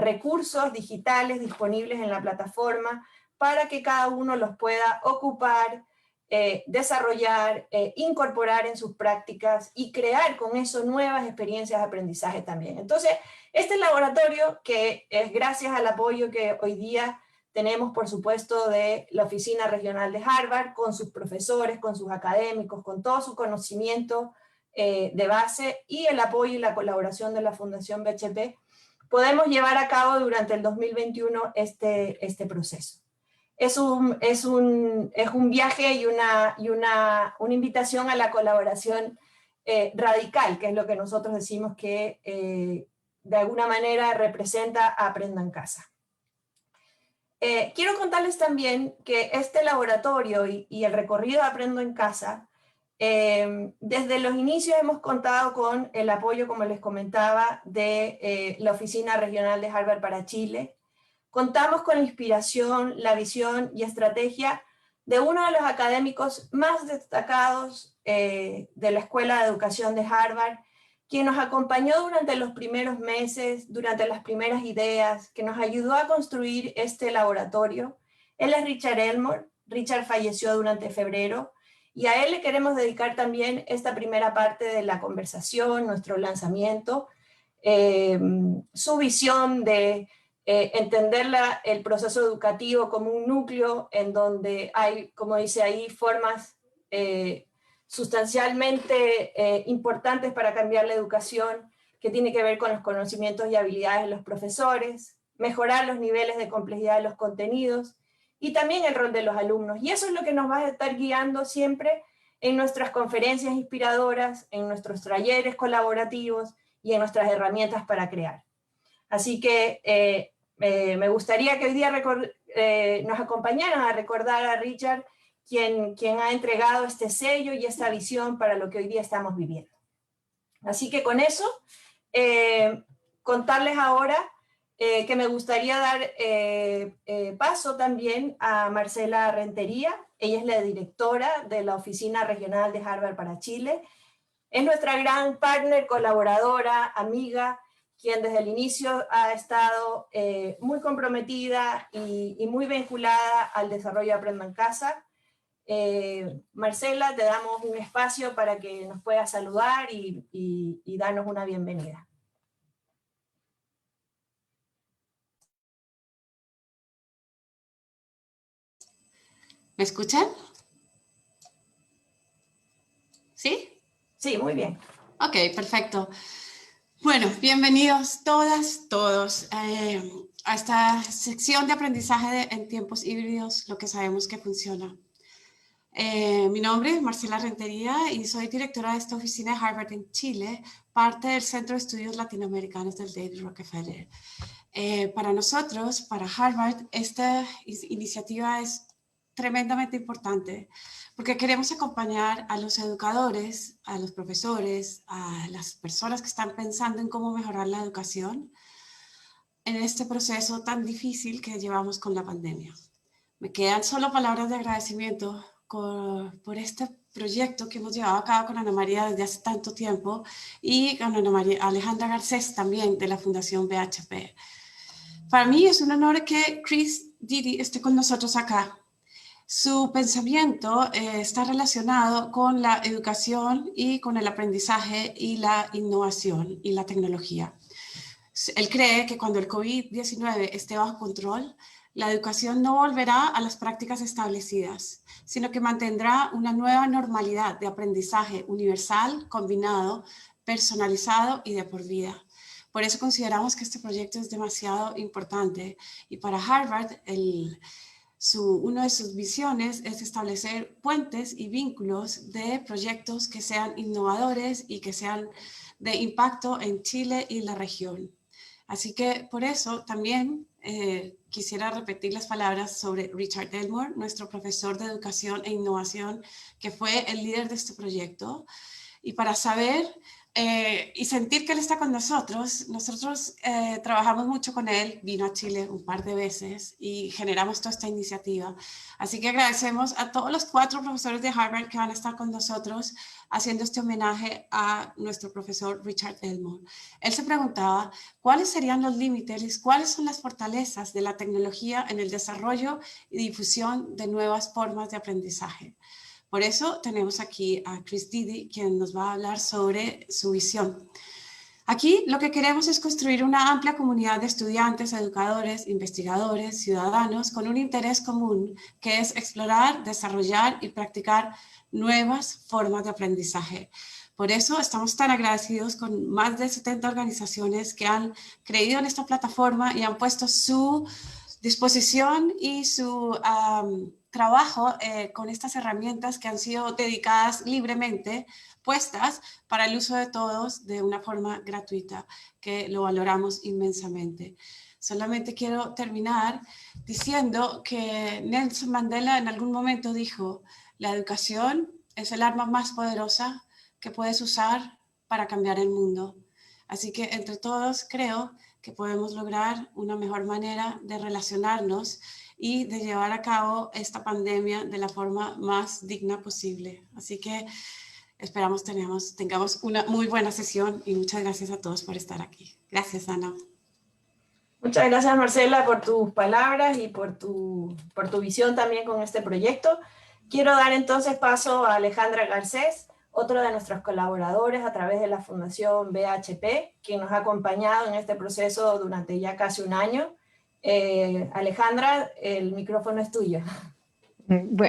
recursos digitales disponibles en la plataforma para que cada uno los pueda ocupar, desarrollar, incorporar en sus prácticas y crear con eso nuevas experiencias de aprendizaje también. Entonces, este laboratorio, que es gracias al apoyo que hoy día tenemos, por supuesto, de la Oficina Regional de Harvard, con sus profesores, con sus académicos, con todo su conocimiento de base y el apoyo y la colaboración de la Fundación BHP, podemos llevar a cabo durante el 2021 este proceso. Es un viaje y una invitación a la colaboración radical, que es lo que nosotros decimos que de alguna manera representa Aprendo en Casa. Quiero contarles también que este laboratorio y el recorrido de Aprendo en Casa, desde los inicios hemos contado con el apoyo, como les comentaba, de la Oficina Regional de Harvard para Chile. Contamos con la inspiración, la visión y estrategia de uno de los académicos más destacados de la Escuela de Educación de Harvard, quien nos acompañó durante los primeros meses, durante las primeras ideas, que nos ayudó a construir este laboratorio. Él es Richard Elmore. Richard falleció durante febrero y a él le queremos dedicar también esta primera parte de la conversación, nuestro lanzamiento, su visión de entender el proceso educativo como un núcleo en donde hay, como dice ahí, formas sustancialmente importantes para cambiar la educación, que tiene que ver con los conocimientos y habilidades de los profesores, mejorar los niveles de complejidad de los contenidos y también el rol de los alumnos. Y eso es lo que nos va a estar guiando siempre en nuestras conferencias inspiradoras, en nuestros talleres colaborativos y en nuestras herramientas para crear. Así que me gustaría que hoy día nos acompañaran a recordar a Richard, quien ha entregado este sello y esta visión para lo que hoy día estamos viviendo. Así que con eso, contarles ahora que me gustaría dar paso también a Marcela Rentería. Ella es la directora de la Oficina Regional de Harvard para Chile. Es nuestra gran partner, colaboradora, amiga, quien desde el inicio ha estado muy comprometida y muy vinculada al desarrollo de Aprendo en Casa. Marcela, te damos un espacio para que nos puedas saludar y darnos una bienvenida. ¿Me escuchan? ¿Sí? Sí, muy bien. Ok, perfecto. Bueno, bienvenidos todas, todos a esta sección de aprendizaje en tiempos híbridos, lo que sabemos que funciona. Mi nombre es Marcela Rentería y soy directora de esta oficina de Harvard en Chile, parte del Centro de Estudios Latinoamericanos del David Rockefeller. Para nosotros, para Harvard, esta iniciativa es tremendamente importante porque queremos acompañar a los educadores, a los profesores, a las personas que están pensando en cómo mejorar la educación en este proceso tan difícil que llevamos con la pandemia. Me quedan solo palabras de agradecimiento por este proyecto que hemos llevado a cabo con Ana María desde hace tanto tiempo y con Alejandra Garcés también de la Fundación BHP. Para mí es un honor que Chris Didi esté con nosotros acá. Su pensamiento está relacionado con la educación y con el aprendizaje y la innovación y la tecnología. Él cree que cuando el COVID-19 esté bajo control, la educación no volverá a las prácticas establecidas, sino que mantendrá una nueva normalidad de aprendizaje universal, combinado, personalizado y de por vida. Por eso consideramos que este proyecto es demasiado importante y para Harvard una de sus visiones es establecer puentes y vínculos de proyectos que sean innovadores y que sean de impacto en Chile y la región. Así que por eso también quisiera repetir las palabras sobre Richard Elmore, nuestro profesor de educación e innovación, que fue el líder de este proyecto, Y para saber y sentir que Él está con nosotros, nosotros trabajamos mucho con Él, vino a Chile un par de veces y generamos toda esta iniciativa. Así que agradecemos a todos los 4 profesores de Harvard que van a estar con nosotros haciendo este homenaje a nuestro profesor Richard Elmore. Él se preguntaba cuáles serían los límites, cuáles son las fortalezas de la tecnología en el desarrollo y difusión de nuevas formas de aprendizaje. Por eso tenemos aquí a Chris Didi, quien nos va a hablar sobre su visión. Aquí lo que queremos es construir una amplia comunidad de estudiantes, educadores, investigadores, ciudadanos con un interés común, que es explorar, desarrollar y practicar nuevas formas de aprendizaje. Por eso estamos tan agradecidos con más de 70 organizaciones que han creído en esta plataforma y han puesto su disposición y su trabajo con estas herramientas que han sido dedicadas libremente, puestas para el uso de todos de una forma gratuita, que lo valoramos inmensamente. Solamente quiero terminar diciendo que Nelson Mandela en algún momento dijo: la educación es el arma más poderosa que puedes usar para cambiar el mundo. Así que entre todos creo que podemos lograr una mejor manera de relacionarnos y de llevar a cabo esta pandemia de la forma más digna posible. Así que esperamos tengamos una muy buena sesión y muchas gracias a todos por estar aquí. Gracias, Ana. Muchas gracias, Marcela, por tus palabras y por tu visión también con este proyecto. Quiero dar entonces paso a Alejandra Garcés, otro de nuestros colaboradores a través de la Fundación BHP, quien nos ha acompañado en este proceso durante ya casi un año. Alejandra, el micrófono es tuyo.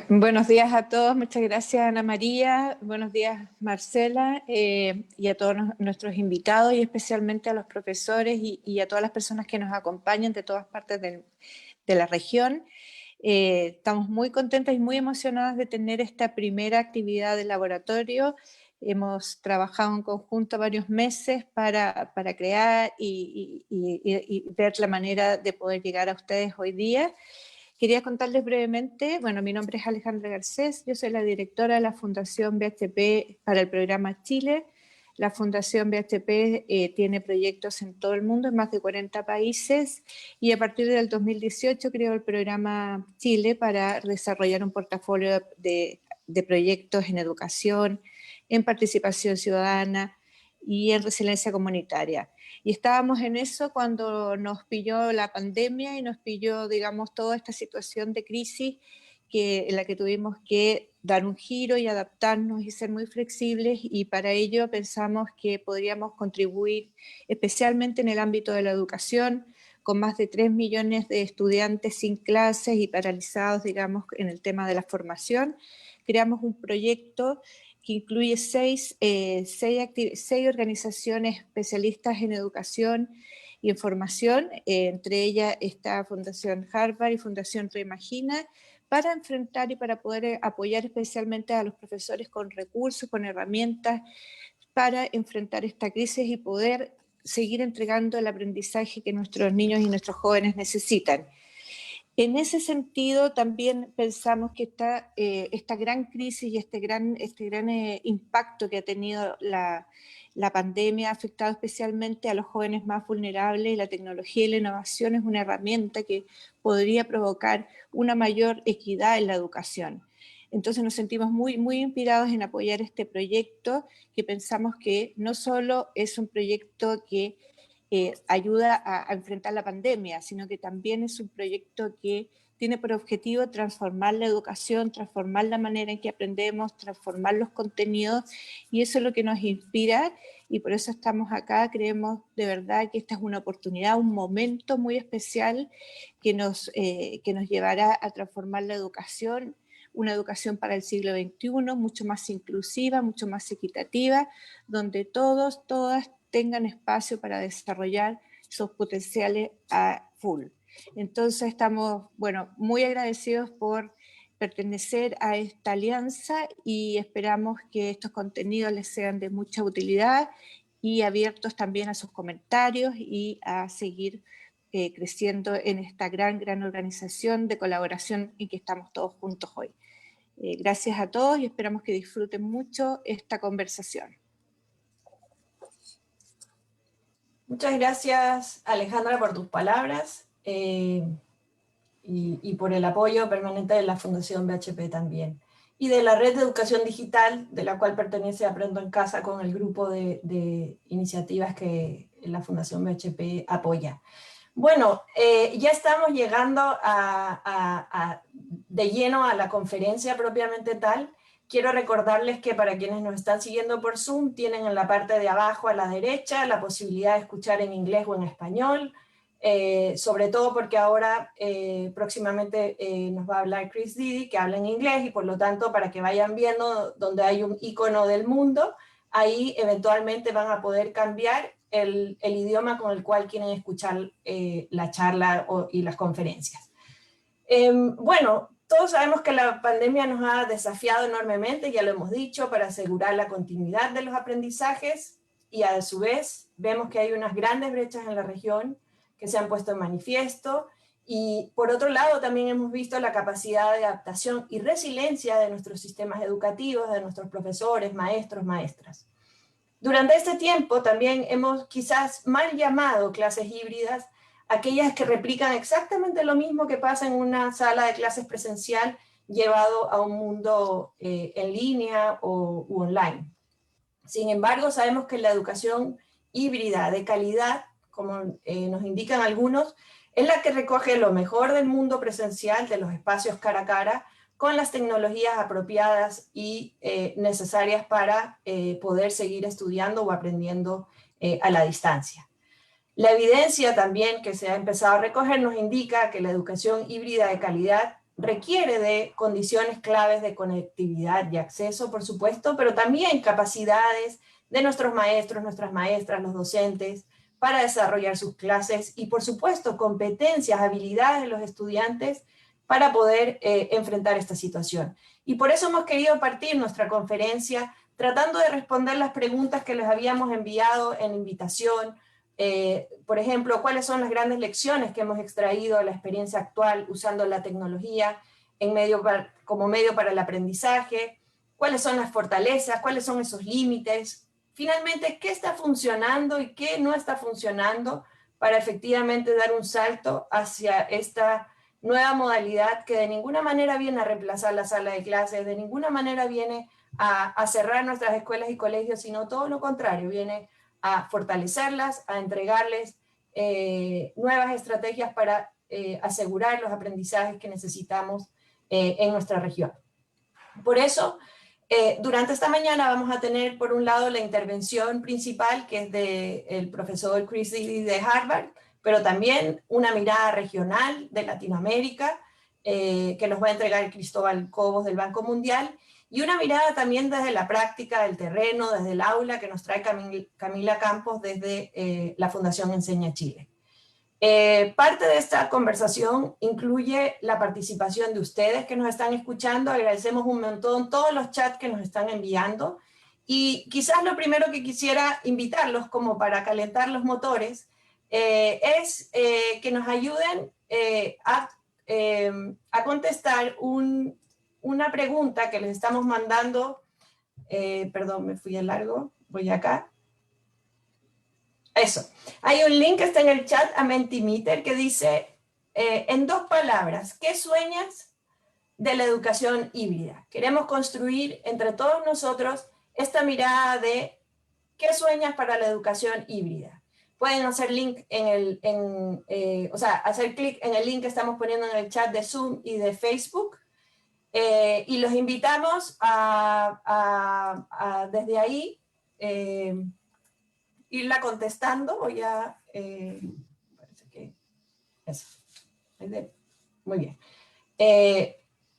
Buenos días a todos, muchas gracias Ana María, buenos días Marcela y a todos nuestros invitados y especialmente a los profesores y a todas las personas que nos acompañan de todas partes de la región. Estamos muy contentas y muy emocionadas de tener esta primera actividad de laboratorio. Hemos trabajado en conjunto varios meses para crear y ver la manera de poder llegar a ustedes hoy día. Quería contarles brevemente, bueno, mi nombre es Alejandra Garcés, yo soy la directora de la Fundación BHP para el programa Chile. La Fundación BHP tiene proyectos en todo el mundo, en más de 40 países, y a partir del 2018 creó el programa Chile para desarrollar un portafolio de proyectos en educación, en participación ciudadana y en resiliencia comunitaria. Y estábamos en eso cuando nos pilló la pandemia y nos pilló, digamos, toda esta situación de crisis en la que tuvimos que dar un giro y adaptarnos y ser muy flexibles, y para ello pensamos que podríamos contribuir especialmente en el ámbito de la educación, con más de 3 millones de estudiantes sin clases y paralizados, digamos, en el tema de la formación. Creamos un proyecto que incluye seis organizaciones especialistas en educación y en formación, entre ellas está Fundación Harvard y Fundación Reimagina, para enfrentar y para poder apoyar especialmente a los profesores con recursos, con herramientas, para enfrentar esta crisis y poder seguir entregando el aprendizaje que nuestros niños y nuestros jóvenes necesitan. En ese sentido, también pensamos que esta gran crisis y este gran impacto que ha tenido la pandemia ha afectado especialmente a los jóvenes más vulnerables, y la tecnología y la innovación es una herramienta que podría provocar una mayor equidad en la educación. Entonces nos sentimos muy, muy inspirados en apoyar este proyecto, que pensamos que no solo es un proyecto que ayuda a enfrentar la pandemia, sino que también es un proyecto que tiene por objetivo transformar la educación, transformar la manera en que aprendemos, transformar los contenidos, y eso es lo que nos inspira, y por eso estamos acá. Creemos de verdad que esta es una oportunidad, un momento muy especial que nos llevará a transformar la educación, una educación para el siglo XXI, mucho más inclusiva, mucho más equitativa, donde todos, todas tengan espacio para desarrollar sus potenciales a full. Entonces estamos, bueno, muy agradecidos por pertenecer a esta alianza y esperamos que estos contenidos les sean de mucha utilidad, y abiertos también a sus comentarios y a seguir creciendo en esta gran organización de colaboración en que estamos todos juntos hoy. Gracias a todos y esperamos que disfruten mucho esta conversación. Muchas gracias, Alejandra, por tus palabras y por el apoyo permanente de la Fundación BHP también. Y de la Red de Educación Digital, de la cual pertenece Aprendo en Casa con el grupo de iniciativas que la Fundación BHP apoya. Bueno, ya estamos llegando de lleno a la conferencia propiamente tal. Quiero recordarles que para quienes nos están siguiendo por Zoom, tienen en la parte de abajo a la derecha la posibilidad de escuchar en inglés o en español, sobre todo porque ahora próximamente nos va a hablar Chris Didi, que habla en inglés, y por lo tanto para que vayan viendo donde hay un icono del mundo, ahí eventualmente van a poder cambiar el idioma con el cual quieren escuchar la charla y las conferencias. Bueno, todos sabemos que la pandemia nos ha desafiado enormemente, ya lo hemos dicho, para asegurar la continuidad de los aprendizajes, y a su vez vemos que hay unas grandes brechas en la región que se han puesto en manifiesto, y por otro lado también hemos visto la capacidad de adaptación y resiliencia de nuestros sistemas educativos, de nuestros profesores, maestros, maestras. Durante este tiempo también hemos quizás mal llamado clases híbridas aquellas que replican exactamente lo mismo que pasa en una sala de clases presencial llevado a un mundo en línea u online. Sin embargo, sabemos que la educación híbrida de calidad, como nos indican algunos, es la que recoge lo mejor del mundo presencial, de los espacios cara a cara, con las tecnologías apropiadas y necesarias para poder seguir estudiando o aprendiendo a la distancia. La evidencia también que se ha empezado a recoger nos indica que la educación híbrida de calidad requiere de condiciones claves de conectividad y acceso, por supuesto, pero también capacidades de nuestros maestros, nuestras maestras, los docentes, para desarrollar sus clases y, por supuesto, competencias, habilidades de los estudiantes para poder enfrentar esta situación. Y por eso hemos querido partir nuestra conferencia tratando de responder las preguntas que les habíamos enviado en invitación. Por ejemplo, ¿cuáles son las grandes lecciones que hemos extraído de la experiencia actual usando la tecnología como medio para el aprendizaje? ¿Cuáles son las fortalezas? ¿Cuáles son esos límites? Finalmente, ¿qué está funcionando y qué no está funcionando para efectivamente dar un salto hacia esta nueva modalidad que de ninguna manera viene a reemplazar la sala de clases, de ninguna manera viene a cerrar nuestras escuelas y colegios, sino todo lo contrario, viene a fortalecerlas, a entregarles nuevas estrategias para asegurar los aprendizajes que necesitamos en nuestra región. Por eso, durante esta mañana vamos a tener por un lado la intervención principal, que es del profesor Chris Didi de Harvard, pero también una mirada regional de Latinoamérica, que nos va a entregar Cristóbal Cobos del Banco Mundial, y una mirada también desde la práctica del terreno, desde el aula, que nos trae Camila Campos desde la Fundación Enseña Chile. Parte de esta conversación incluye la participación de ustedes que nos están escuchando. Agradecemos un montón todos los chats que nos están enviando, y quizás lo primero que quisiera invitarlos como para calentar los motores es que nos ayuden a contestar una pregunta que les estamos mandando. Perdón, me fui a largo, voy acá. Eso. Hay un link que está en el chat a Mentimeter que dice, en 2 palabras, ¿qué sueñas de la educación híbrida? Queremos construir entre todos nosotros esta mirada de ¿qué sueñas para la educación híbrida? Pueden hacer hacer clic en el link que estamos poniendo en el chat de Zoom y de Facebook, y los invitamos a desde ahí irla contestando. Voy a... parece que eso. Muy bien.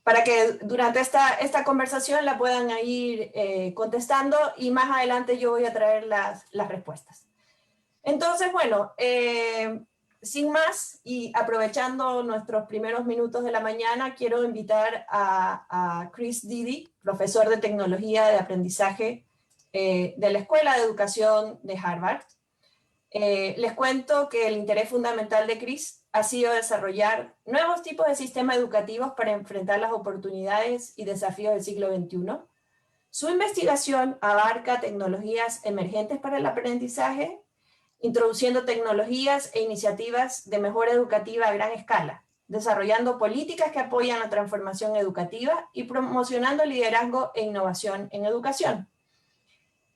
Para que durante esta conversación la puedan ir contestando, y más adelante yo voy a traer las respuestas. Entonces, bueno, sin más y aprovechando nuestros primeros minutos de la mañana, quiero invitar a Chris Didi, profesor de Tecnología de Aprendizaje de la Escuela de Educación de Harvard. Les cuento que el interés fundamental de Chris ha sido desarrollar nuevos tipos de sistemas educativos para enfrentar las oportunidades y desafíos del siglo XXI. Su investigación abarca tecnologías emergentes para el aprendizaje, introduciendo tecnologías e iniciativas de mejora educativa a gran escala, desarrollando políticas que apoyan la transformación educativa y promocionando liderazgo e innovación en educación.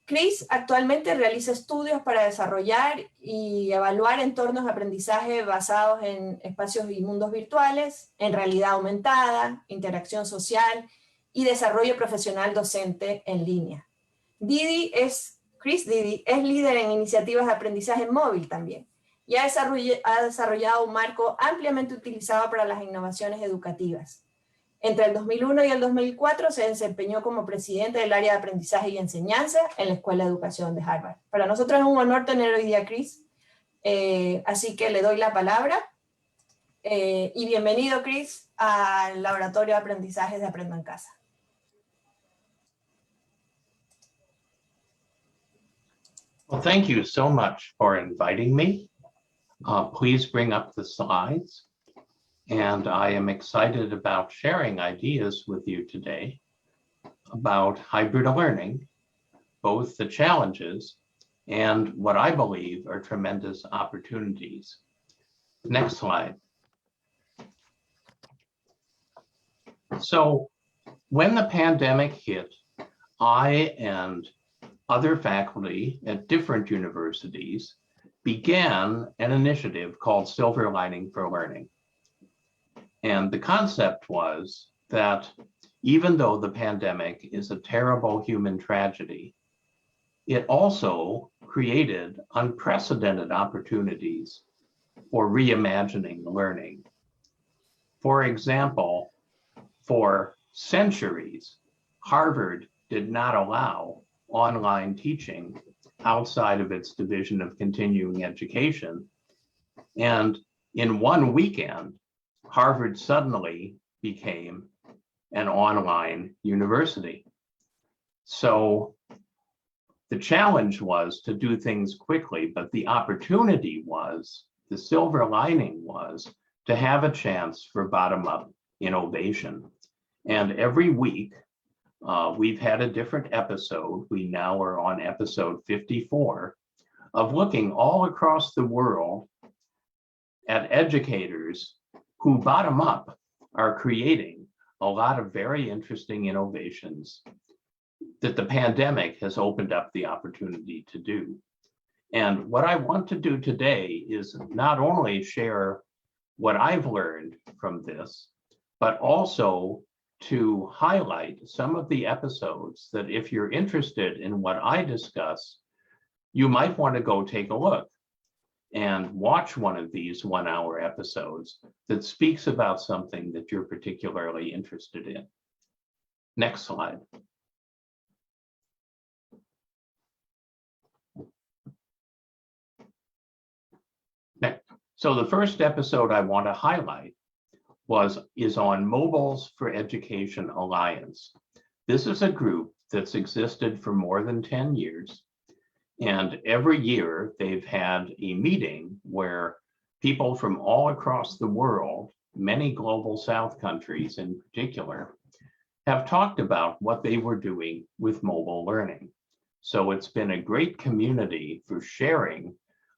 Chris actualmente realiza estudios para desarrollar y evaluar entornos de aprendizaje basados en espacios y mundos virtuales, en realidad aumentada, interacción social y desarrollo profesional docente en línea. Chris Didi es líder en iniciativas de aprendizaje móvil también y ha desarrollado un marco ampliamente utilizado para las innovaciones educativas. Entre el 2001 y el 2004 se desempeñó como presidente del área de aprendizaje y enseñanza en la Escuela de Educación de Harvard. Para nosotros es un honor tener hoy día a Chris, así que le doy la palabra. Y bienvenido, Chris, al Laboratorio de Aprendizaje de Aprendo en Casa. Well, thank you so much for inviting me. Please bring up the slides. And I am excited about sharing ideas with you today about hybrid learning, both the challenges and what I believe are tremendous opportunities. Next slide. So when the pandemic hit, I and other faculty at different universities began an initiative called Silver Lining for Learning. And the concept was that even though the pandemic is a terrible human tragedy, it also created unprecedented opportunities for reimagining learning. For example, for centuries, Harvard did not allow online teaching outside of its Division of Continuing Education. And in one weekend, Harvard suddenly became an online university. So the challenge was to do things quickly, but the opportunity was, the silver lining was, to have a chance for bottom-up innovation. And every week, we've had a different episode. We now are on episode 54 of looking all across the world at educators who bottom up are creating a lot of very interesting innovations that the pandemic has opened up the opportunity to do. And what I want to do today is not only share what I've learned from this, but also to highlight some of the episodes that if you're interested in what I discuss, you might want to go take a look and watch one of these 1-hour episodes that speaks about something that you're particularly interested in. Next slide. Next. So the first episode I want to highlight is on Mobiles for Education Alliance. This is a group that's existed for more than 10 years. And every year they've had a meeting where people from all across the world, many global South countries in particular, have talked about what they were doing with mobile learning. So it's been a great community for sharing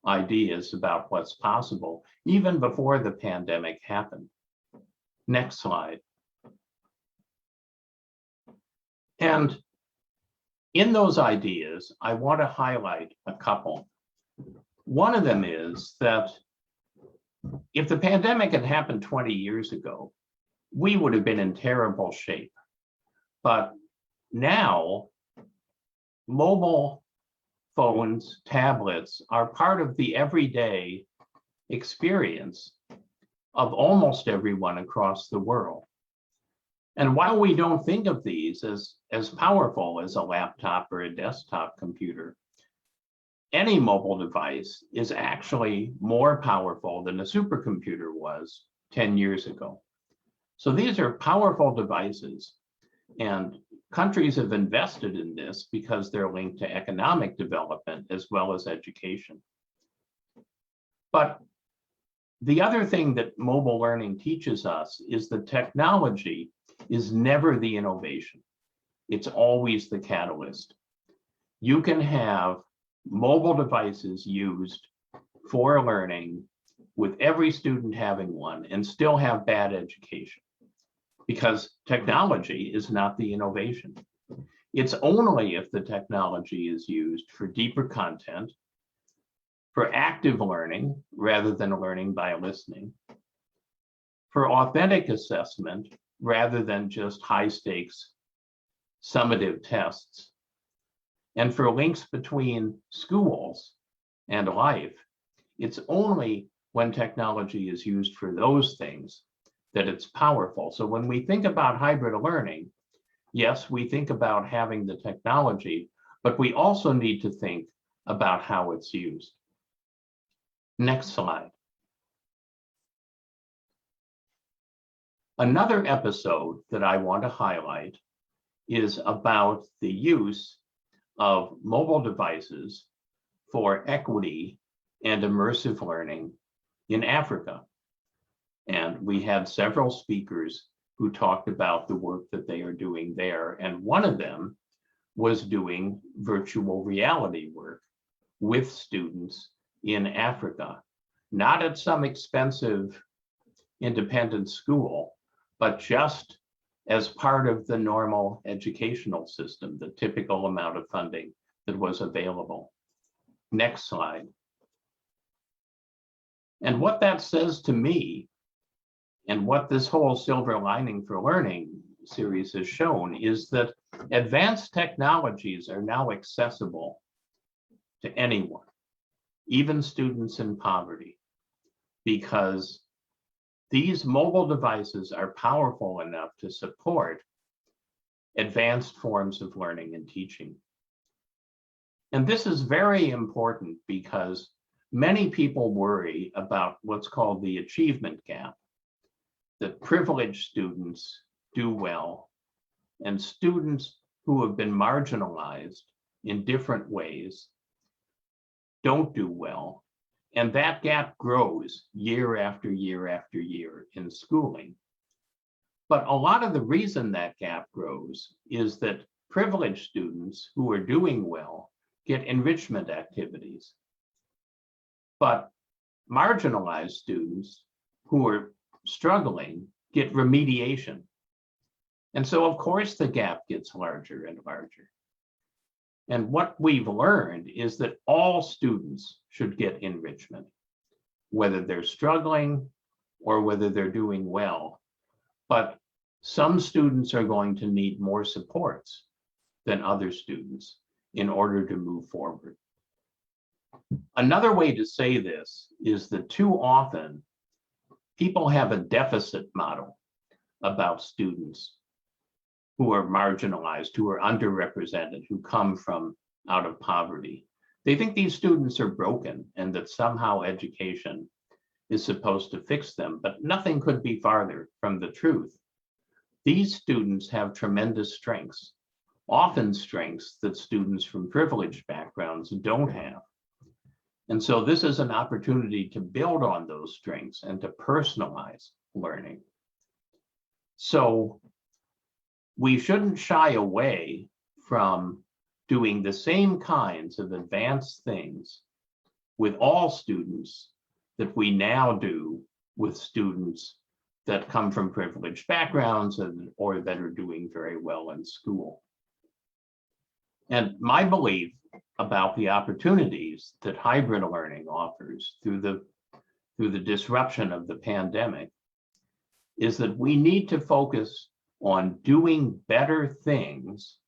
ideas about what's possible, even before the pandemic happened. Next slide. And in those ideas, I want to highlight a couple. One of them is that if the pandemic had happened 20 years ago, we would have been in terrible shape. But now, mobile phones, tablets are part of the everyday experience of almost everyone across the world. And while we don't think of these as powerful as a laptop or a desktop computer, any mobile device is actually more powerful than a supercomputer was 10 years ago. So these are powerful devices, and countries have invested in this because they're linked to economic development as well as education. But the other thing that mobile learning teaches us is that technology is never the innovation. It's always the catalyst. You can have mobile devices used for learning with every student having one and still have bad education, because technology is not the innovation. It's only if the technology is used for deeper content, for active learning rather than learning by listening, for authentic assessment rather than just high stakes summative tests, and for links between schools and life. It's only when technology is used for those things that it's powerful. So when we think about hybrid learning, yes, we think about having the technology, but we also need to think about how it's used. Next slide. Another episode that I want to highlight is about the use of mobile devices for equity and immersive learning in Africa. And we had several speakers who talked about the work that they are doing there. And one of them was doing virtual reality work with students in Africa, not at some expensive independent school, but just as part of the normal educational system, the typical amount of funding that was available. Next slide. And what that says to me, and what this whole Silver Lining for Learning series has shown, is that advanced technologies are now accessible to anyone, even students in poverty, because these mobile devices are powerful enough to support advanced forms of learning and teaching. And this is very important because many people worry about what's called the achievement gap, that privileged students do well and students who have been marginalized in different ways don't do well. And that gap grows year after year after year in schooling. But a lot of the reason that gap grows is that privileged students who are doing well get enrichment activities. But marginalized students who are struggling get remediation. And so, of course, the gap gets larger and larger. And what we've learned is that all students should get enrichment, whether they're struggling or whether they're doing well. But some students are going to need more supports than other students in order to move forward. Another way to say this is that too often people have a deficit model about students who are marginalized, who are underrepresented, who come from out of poverty. They think these students are broken and that somehow education is supposed to fix them, but nothing could be farther from the truth. These students have tremendous strengths, often strengths that students from privileged backgrounds don't have. And so this is an opportunity to build on those strengths and to personalize learning. So we shouldn't shy away from doing the same kinds of advanced things with all students that we now do with students that come from privileged backgrounds or that are doing very well in school. And my belief about the opportunities that hybrid learning offers through the disruption of the pandemic is that we need to focus on doing better things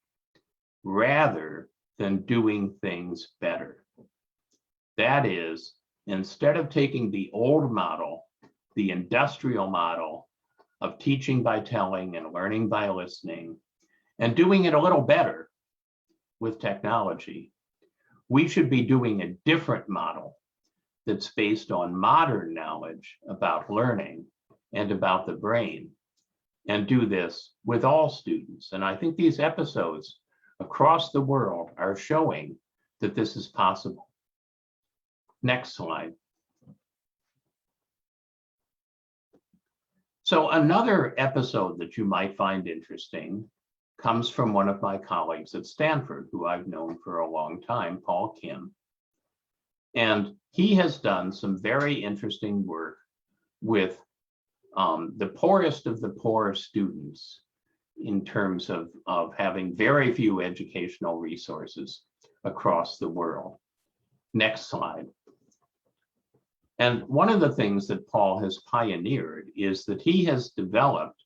rather than doing things better. That is, instead of taking the old model, the industrial model of teaching by telling and learning by listening, and doing it a little better with technology, we should be doing a different model that's based on modern knowledge about learning and about the brain, and do this with all students. And I think these episodes across the world are showing that this is possible. Next slide. So another episode that you might find interesting comes from one of my colleagues at Stanford, who I've known for a long time, Paul Kim. And he has done some very interesting work with the poorest of the poor students in terms of having very few educational resources across the world. Next slide. And one of the things that Paul has pioneered is that he has developed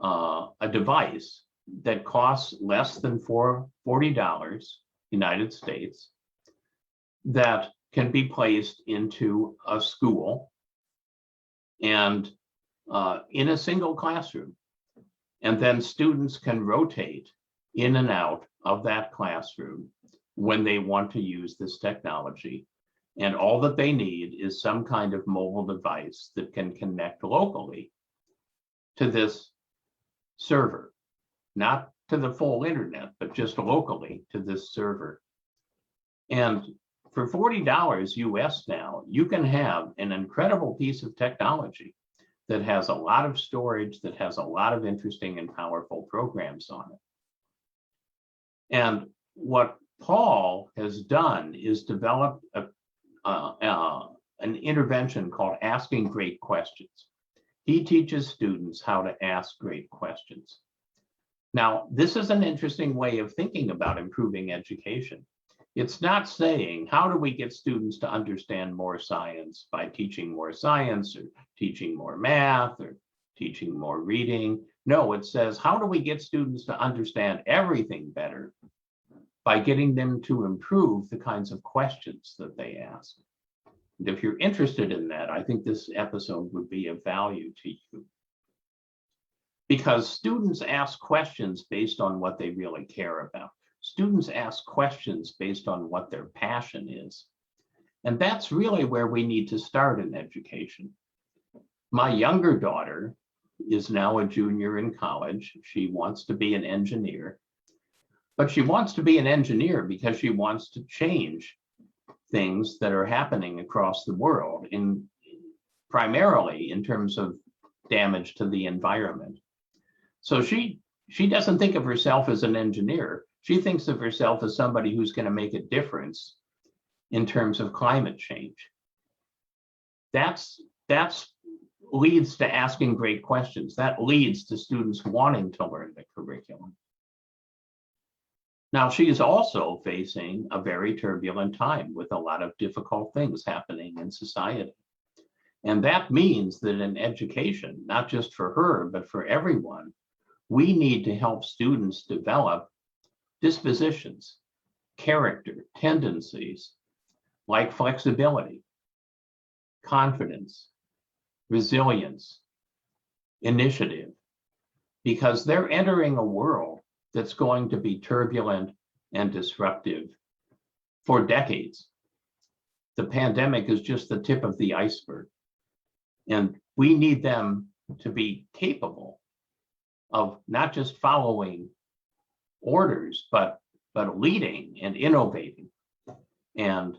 a device that costs less than $40 United States that can be placed into a school and in a single classroom. And then students can rotate in and out of that classroom when they want to use this technology. And all that they need is some kind of mobile device that can connect locally to this server, not to the full internet, but just locally to this server. And for $40 US now, you can have an incredible piece of technology that has a lot of storage, that has a lot of interesting and powerful programs on it. And what Paul has done is developed an intervention called Asking Great Questions. He teaches students how to ask great questions. Now, this is an interesting way of thinking about improving education. It's not saying, how do we get students to understand more science by teaching more science or teaching more math or teaching more reading? No, it says, how do we get students to understand everything better by getting them to improve the kinds of questions that they ask? And if you're interested in that, I think this episode would be of value to you. Because students ask questions based on what they really care about. Students ask questions based on what their passion is. And that's really where we need to start in education. My younger daughter is now a junior in college. She wants to be an engineer. But she wants to be an engineer because she wants to change things that are happening across the world, primarily in terms of damage to the environment. So she doesn't think of herself as an engineer. She thinks of herself as somebody who's going to make a difference in terms of climate change. That's leads to asking great questions. That leads to students wanting to learn the curriculum. Now, she is also facing a very turbulent time with a lot of difficult things happening in society. And that means that in education, not just for her, but for everyone, we need to help students develop dispositions, character, tendencies, like flexibility, confidence, resilience, initiative, because they're entering a world that's going to be turbulent and disruptive for decades. The pandemic is just the tip of the iceberg. And we need them to be capable of not just following orders, but leading and innovating. And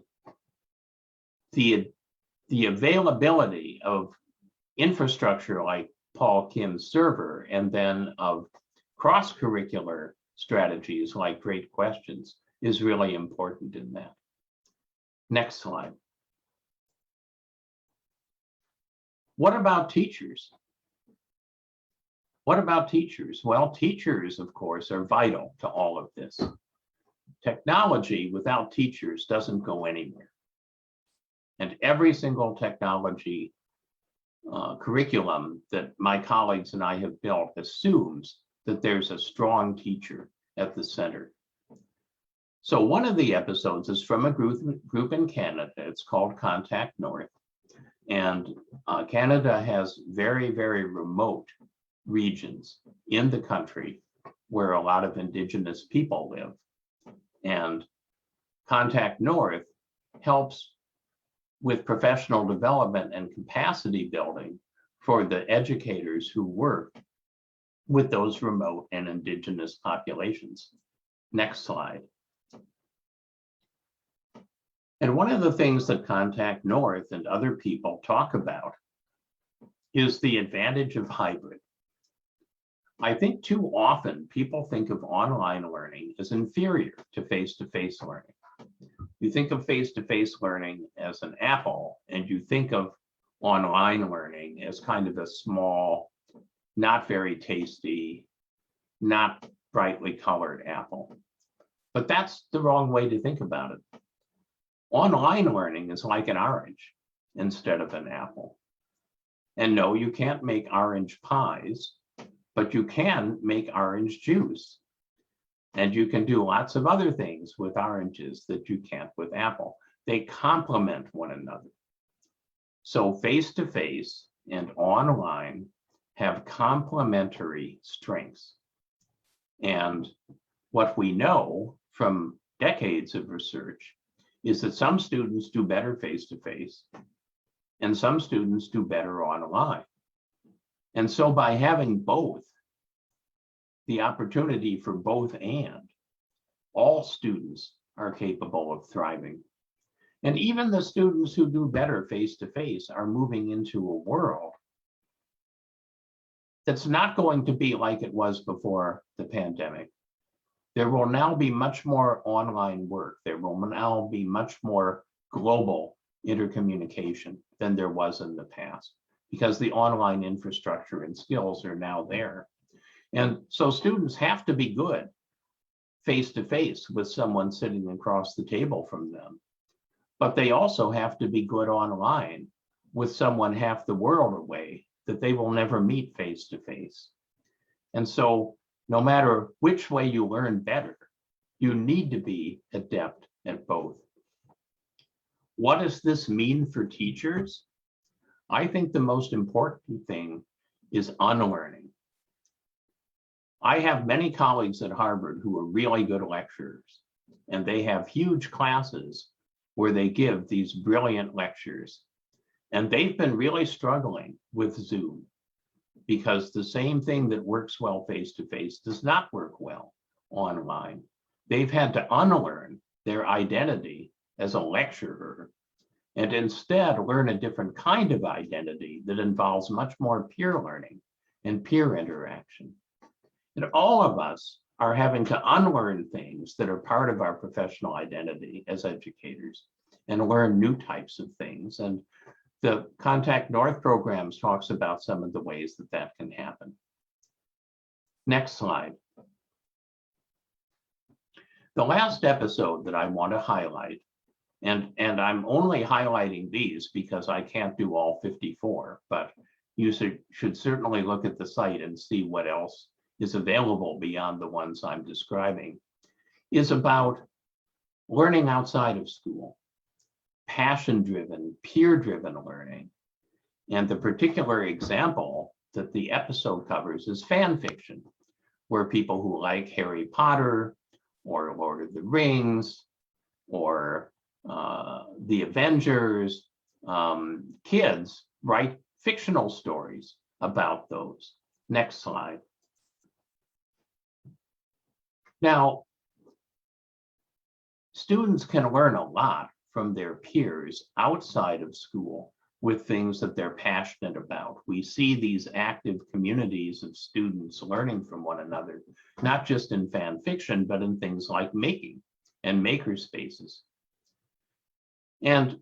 the availability of infrastructure like Paul Kim's server, and then of cross-curricular strategies like Great Questions, is really important in that. Next slide. What about teachers? What about teachers? Well, teachers, of course, are vital to all of this. Technology without teachers doesn't go anywhere. And every single technology curriculum that my colleagues and I have built assumes that there's a strong teacher at the center. So one of the episodes is from a group in Canada. It's called Contact North. And Canada has very, very remote regions in the country where a lot of Indigenous people live. And Contact North helps with professional development and capacity building for the educators who work with those remote and Indigenous populations. Next slide. And one of the things that Contact North and other people talk about is the advantage of hybrid. I think too often people think of online learning as inferior to face-to-face learning. You think of face-to-face learning as an apple, and you think of online learning as kind of a small, not very tasty, not brightly colored apple. But that's the wrong way to think about it. Online learning is like an orange instead of an apple. And no, you can't make orange pies, but you can make orange juice. And you can do lots of other things with oranges that you can't with apple. They complement one another. So face-to-face and online have complementary strengths. And what we know from decades of research is that some students do better face-to-face and some students do better online. And so by having both, the opportunity for both and, all students are capable of thriving. And even the students who do better face-to-face are moving into a world that's not going to be like it was before the pandemic. There will now be much more online work. There will now be much more global intercommunication than there was in the past, because the online infrastructure and skills are now there. And so students have to be good face-to-face with someone sitting across the table from them, but they also have to be good online with someone half the world away that they will never meet face-to-face. And so no matter which way you learn better, you need to be adept at both. What does this mean for teachers? I think the most important thing is unlearning. I have many colleagues at Harvard who are really good lecturers, and they have huge classes where they give these brilliant lectures. And they've been really struggling with Zoom because the same thing that works well face-to-face does not work well online. They've had to unlearn their identity as a lecturer and instead learn a different kind of identity that involves much more peer learning and peer interaction. And all of us are having to unlearn things that are part of our professional identity as educators and learn new types of things. And the Contact North programs talks about some of the ways that that can happen. Next slide. The last episode that I want to highlight, and I'm only highlighting these because I can't do all 54, but you should certainly look at the site and see what else is available beyond the ones I'm describing, is about learning outside of school, passion-driven, peer-driven learning. And the particular example that the episode covers is fan fiction, where people who like Harry Potter or Lord of the Rings or the Avengers, kids write fictional stories about those. Next slide. Now, students can learn a lot from their peers outside of school with things that they're passionate about. We see these active communities of students learning from one another, not just in fan fiction, but in things like making and maker spaces. And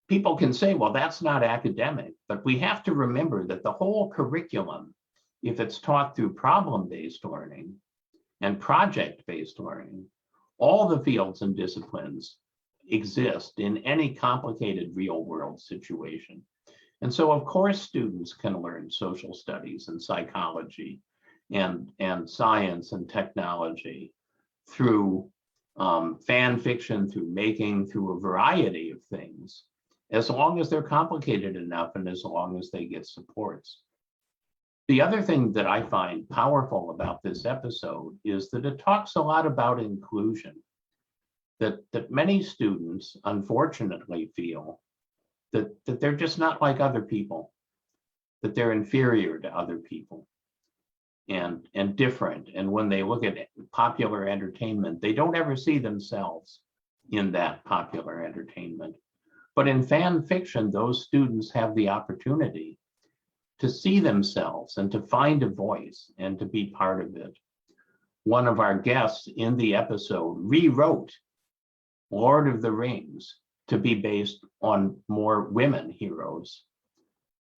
people can say, well, that's not academic, but we have to remember that the whole curriculum, if it's taught through problem-based learning and project-based learning, all the fields and disciplines exist in any complicated real-world situation. And so, of course, students can learn social studies and psychology and science and technology through fan fiction, through making, through a variety of things, as long as they're complicated enough and as long as they get supports. The other thing that I find powerful about this episode is that it talks a lot about inclusion, that many students unfortunately feel that they're just not like other people, that they're inferior to other people and different. And when they look at popular entertainment, they don't ever see themselves in that popular entertainment. But in fan fiction, those students have the opportunity to see themselves and to find a voice and to be part of it. One of our guests in the episode rewrote Lord of the Rings to be based on more women heroes.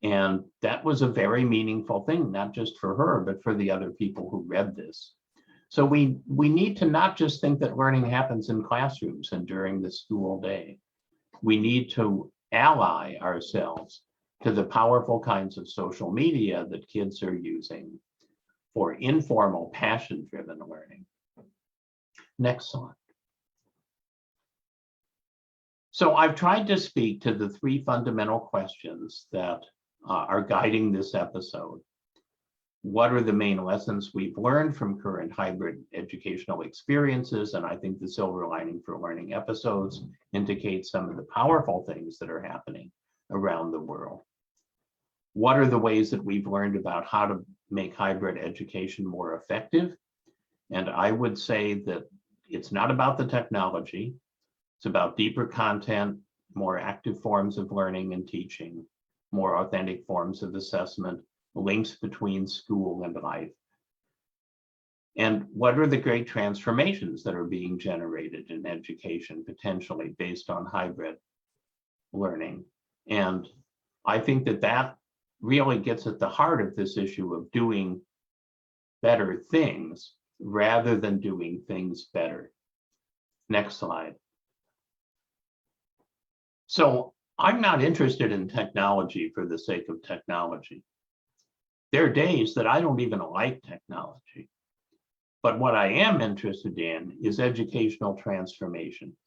And that was a very meaningful thing, not just for her, but for the other people who read this. So we need to not just think that learning happens in classrooms and during the school day. We need to ally ourselves to the powerful kinds of social media that kids are using for informal, passion-driven learning. Next slide. So I've tried to speak to the three fundamental questions that are guiding this episode. What are the main lessons we've learned from current hybrid educational experiences? And I think the Silver Lining for Learning episodes indicate some of the powerful things that are happening around the world. What are the ways that we've learned about how to make hybrid education more effective? And I would say that it's not about the technology. It's about deeper content, more active forms of learning and teaching, more authentic forms of assessment, links between school and life. And what are the great transformations that are being generated in education, potentially based on hybrid learning? And I think that that really gets at the heart of this issue of doing better things rather than doing things better. Next slide. So I'm not interested in technology for the sake of technology. There are days that I don't even like technology. But what I am interested in is educational transformation,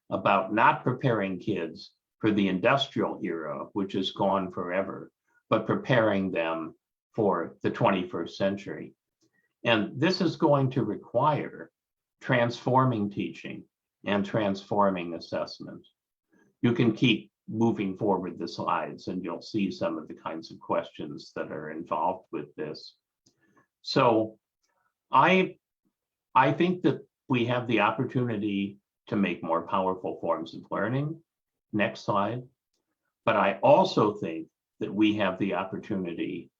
about not preparing kids for the industrial era, which is gone forever, but preparing them for the 21st century. And this is going to require transforming teaching and transforming assessment. You can keep moving forward the slides and you'll see some of the kinds of questions that are involved with this. So I think that we have the opportunity to make more powerful forms of learning. Next slide. But I also think that we have the opportunity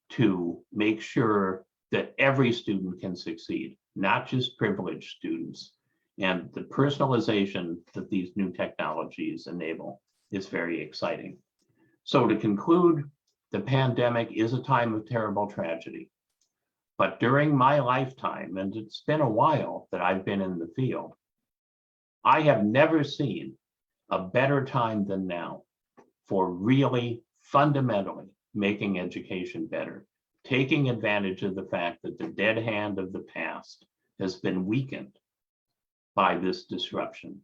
to make sure that every student can succeed, not just privileged students. And the personalization that these new technologies enable is very exciting. So to conclude, the pandemic is a time of terrible tragedy. But during my lifetime, and it's been a while that I've been in the field, I have never seen a better time than now for really fundamentally making education better, taking advantage of the fact that the dead hand of the past has been weakened by this disruption.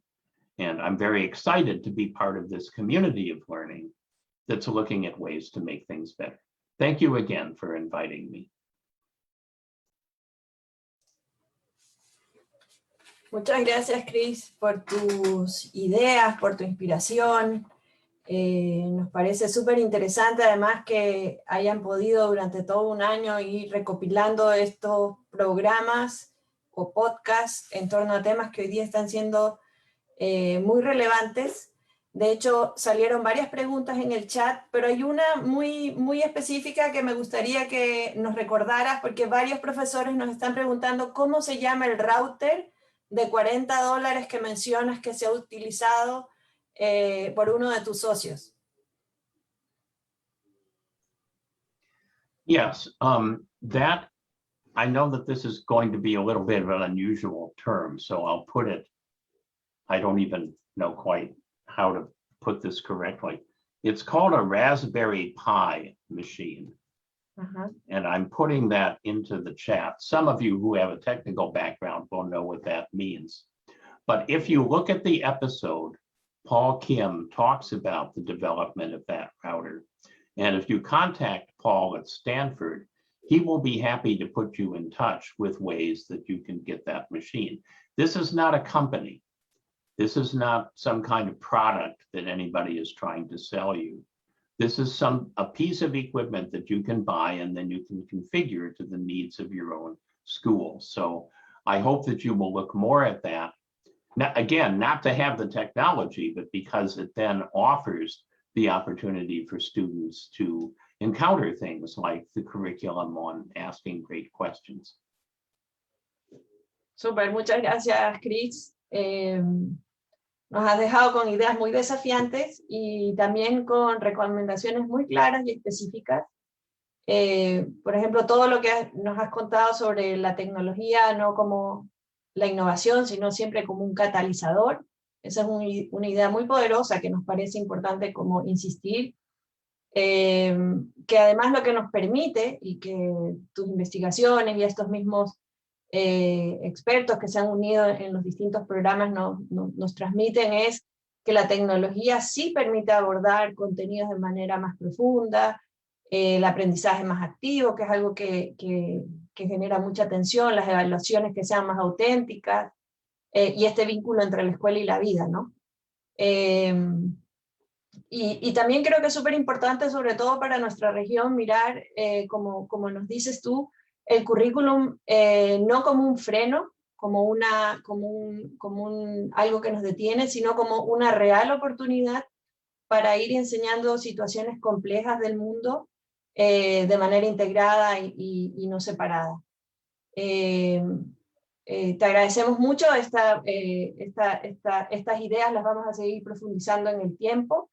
And I'm very excited to be part of this community of learning that's looking at ways to make things better. Thank you again for inviting me. Muchas gracias, Chris, por tus ideas, por tu inspiración. Nos parece súper interesante además que hayan podido durante todo un año ir recopilando estos programas o podcasts en torno a temas que hoy día están siendo muy relevantes. De hecho, salieron varias preguntas en el chat, pero hay una muy específica que me gustaría que nos recordaras, porque varios profesores nos están preguntando cómo se llama el router de $40 que mencionas que se ha utilizado por uno de tus socios. Yes, that, I know that this is going to be a little bit of an unusual term, so I'll put it, I don't even know quite how to put this correctly. It's called a Raspberry Pi machine. And I'm putting that into the chat. Some of you who have a technical background will know what that means. But if you look at the episode, Paul Kim talks about the development of that router. And if you contact Paul at Stanford, he will be happy to put you in touch with ways that you can get that machine. This is not a company. This is not some kind of product that anybody is trying to sell you. This is a piece of equipment that you can buy and then you can configure to the needs of your own school. So I hope that you will look more at that. Now, again, not to have the technology, but because it then offers the opportunity for students to encounter things like the curriculum on asking great questions. Súper, muchas gracias, Chris. nos has dejado con ideas muy desafiantes y también con recomendaciones muy claras y específicas. Por ejemplo, todo lo que nos has contado sobre la tecnología, no como la innovación, sino siempre como un catalizador. Esa es una idea muy poderosa que nos parece importante como insistir, que además lo que nos permite, y que tus investigaciones y estos mismos expertos que se han unido en los distintos programas nos transmiten, es que la tecnología sí permite abordar contenidos de manera más profunda, el aprendizaje más activo, que es algo que genera mucha atención, las evaluaciones que sean más auténticas, y este vínculo entre la escuela y la vida, ¿no? Y también creo que es súper importante, sobre todo para nuestra región, mirar, como nos dices tú, el currículum no como un freno, como algo que nos detiene, sino como una real oportunidad para ir enseñando situaciones complejas del mundo de manera integrada y no separada. Te agradecemos mucho estas ideas, las vamos a seguir profundizando en el tiempo,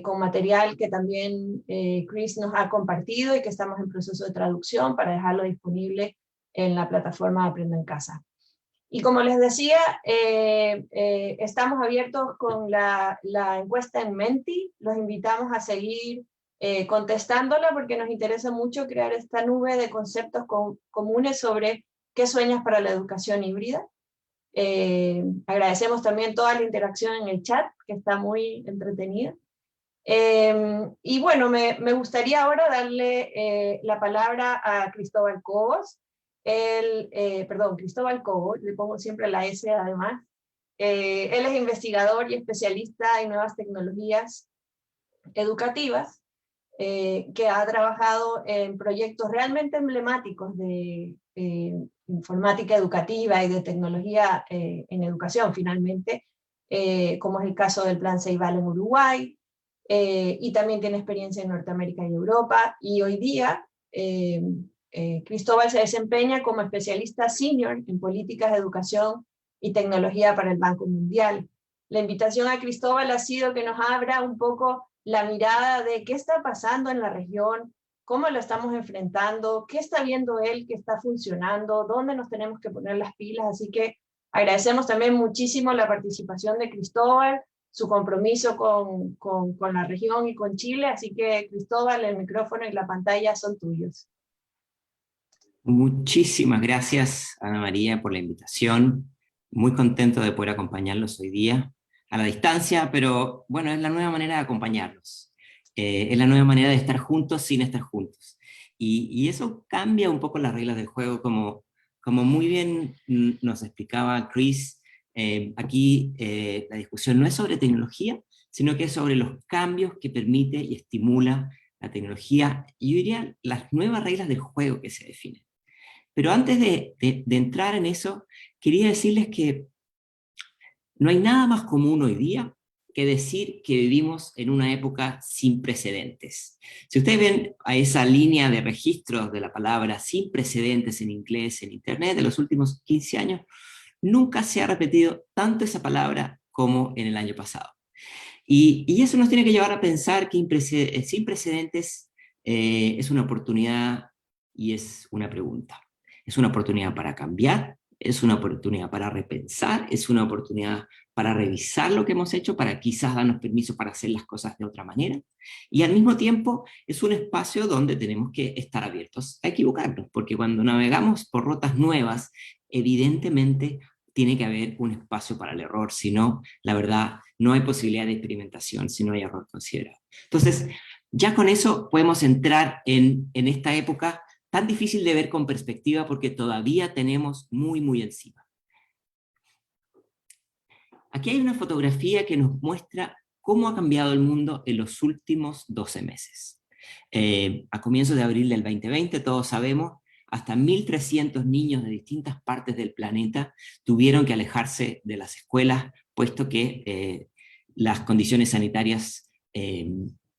con material que también Chris nos ha compartido y que estamos en proceso de traducción para dejarlo disponible en la plataforma Aprendo en Casa. Y como les decía, estamos abiertos con la encuesta en Menti, los invitamos a seguir contestándola porque nos interesa mucho crear esta nube de conceptos comunes sobre qué sueñas para la educación híbrida. Agradecemos también toda la interacción en el chat, que está muy entretenida. Y bueno, me gustaría ahora darle la palabra a Cristóbal Cobos. Cristóbal Cobos, le pongo siempre la S además. Él es investigador y especialista en nuevas tecnologías educativas, que ha trabajado en proyectos realmente emblemáticos de informática educativa y de tecnología en educación, finalmente, como es el caso del Plan Ceibal en Uruguay, y también tiene experiencia en Norteamérica y Europa, y hoy día Cristóbal se desempeña como especialista senior en políticas de educación y tecnología para el Banco Mundial. La invitación a Cristóbal ha sido que nos abra un poco la mirada de qué está pasando en la región, cómo lo estamos enfrentando, qué está viendo él que está funcionando, dónde nos tenemos que poner las pilas. Así que agradecemos también muchísimo la participación de Cristóbal, su compromiso con la región y con Chile. Así que, Cristóbal, el micrófono y la pantalla son tuyos. Muchísimas gracias, Ana María, por la invitación. Muy contento de poder acompañarlos hoy día a la distancia, pero bueno, es la nueva manera de acompañarlos. Es la nueva manera de estar juntos sin estar juntos. Y eso cambia un poco las reglas del juego, como muy bien nos explicaba Chris. Aquí la discusión no es sobre tecnología, sino que es sobre los cambios que permite y estimula la tecnología, y yo diría las nuevas reglas del juego que se definen. Pero antes de entrar en eso, quería decirles que no hay nada más común hoy día que decir que vivimos en una época sin precedentes. Si ustedes ven a esa línea de registros de la palabra sin precedentes en inglés, en internet, de los últimos 15 años, nunca se ha repetido tanto esa palabra como en el año pasado. Y eso nos tiene que llevar a pensar que sin precedentes es una oportunidad y es una pregunta. Es una oportunidad para cambiar, es una oportunidad para repensar, es una oportunidad para revisar lo que hemos hecho, para quizás darnos permiso para hacer las cosas de otra manera. Y al mismo tiempo es un espacio donde tenemos que estar abiertos a equivocarnos, porque cuando navegamos por rutas nuevas, evidentemente tiene que haber un espacio para el error, si no, la verdad, no hay posibilidad de experimentación si no hay error considerado. Entonces, ya con eso podemos entrar en esta época tan difícil de ver con perspectiva porque todavía tenemos muy encima. Aquí hay una fotografía que nos muestra cómo ha cambiado el mundo en los últimos 12 meses. A comienzos de abril del 2020, todos sabemos, hasta 1.300 niños de distintas partes del planeta tuvieron que alejarse de las escuelas, puesto que las condiciones sanitarias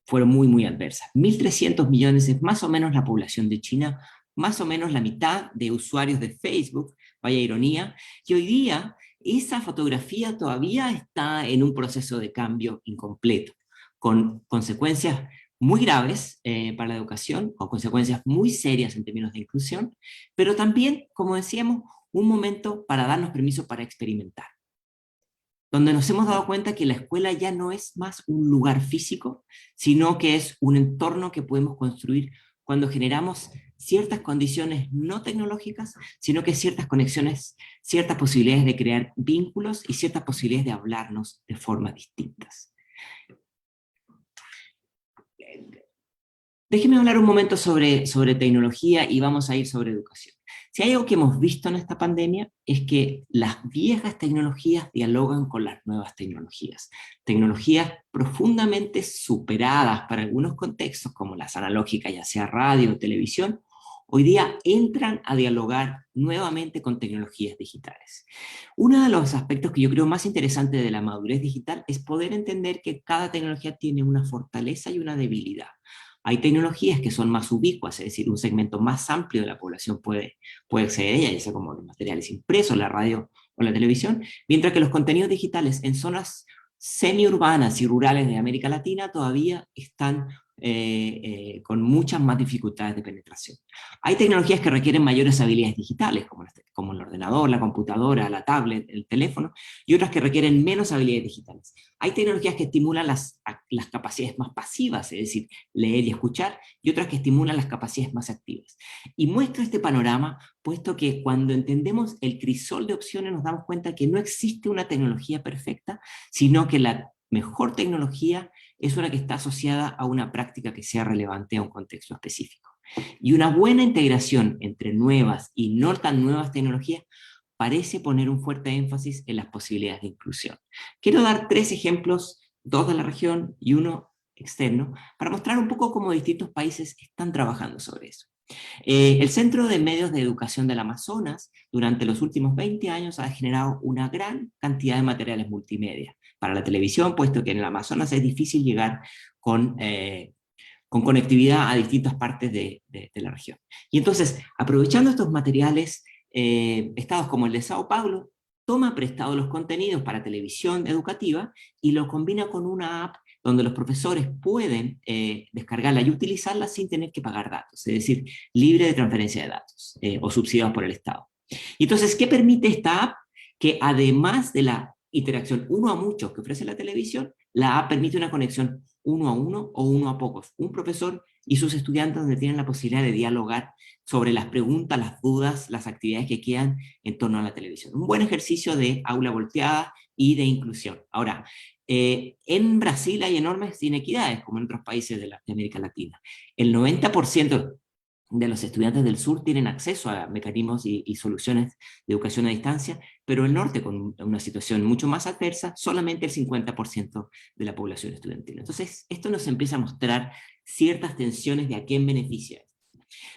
fueron muy adversas. 1.300 millones es más o menos la población de China, más o menos la mitad de usuarios de Facebook, vaya ironía, y hoy día esa fotografía todavía está en un proceso de cambio incompleto, con consecuencias muy graves para la educación, con consecuencias muy serias en términos de inclusión, pero también, como decíamos, un momento para darnos permiso para experimentar, donde nos hemos dado cuenta que la escuela ya no es más un lugar físico, sino que es un entorno que podemos construir cuando generamos ciertas condiciones no tecnológicas, sino que ciertas conexiones, ciertas posibilidades de crear vínculos y ciertas posibilidades de hablarnos de formas distintas. Déjenme hablar un momento sobre tecnología y vamos a ir sobre educación. Si hay algo que hemos visto en esta pandemia es que las viejas tecnologías dialogan con las nuevas tecnologías. Tecnologías profundamente superadas para algunos contextos, como las analógicas, ya sea radio o televisión, hoy día entran a dialogar nuevamente con tecnologías digitales. Uno de los aspectos que yo creo más interesantes de la madurez digital es poder entender que cada tecnología tiene una fortaleza y una debilidad. Hay tecnologías que son más ubicuas, es decir, un segmento más amplio de la población puede acceder a ellas, ya sea como los materiales impresos, la radio o la televisión, mientras que los contenidos digitales en zonas semiurbanas y rurales de América Latina todavía están con muchas más dificultades de penetración. Hay tecnologías que requieren mayores habilidades digitales, como el ordenador, la computadora, la tablet, el teléfono, y otras que requieren menos habilidades digitales. Hay tecnologías que estimulan las capacidades más pasivas, es decir, leer y escuchar, y otras que estimulan las capacidades más activas. Y muestra este panorama, puesto que cuando entendemos el crisol de opciones nos damos cuenta que no existe una tecnología perfecta, sino que la mejor tecnología es una que está asociada a una práctica que sea relevante a un contexto específico. Y una buena integración entre nuevas y no tan nuevas tecnologías parece poner un fuerte énfasis en las posibilidades de inclusión. Quiero dar 3 ejemplos, 2 de la región y 1 externo, para mostrar un poco cómo distintos países están trabajando sobre eso. El Centro de Medios de Educación del Amazonas, durante los últimos 20 años, ha generado una gran cantidad de materiales multimedia para la televisión, puesto que en el Amazonas es difícil llegar con conectividad a distintas partes de la región. Y entonces, aprovechando estos materiales, estados como el de Sao Paulo toma prestado los contenidos para televisión educativa y lo combina con una app donde los profesores pueden descargarla y utilizarla sin tener que pagar datos, es decir, libre de transferencia de datos o subsidiados por el Estado. Y entonces, ¿qué permite esta app? Que además de la interacción uno a muchos que ofrece la televisión, la app permite una conexión uno a uno o uno a pocos, un profesor y sus estudiantes, donde tienen la posibilidad de dialogar sobre las preguntas, las dudas, las actividades que quedan en torno a la televisión. Un buen ejercicio de aula volteada y de inclusión. Ahora, en Brasil hay enormes inequidades, como en otros países de América Latina. El 90% de los estudiantes del sur tienen acceso a mecanismos y soluciones de educación a distancia, pero el norte, con una situación mucho más adversa, solamente el 50% de la población estudiantil. Entonces, esto nos empieza a mostrar ciertas tensiones de a quién beneficia.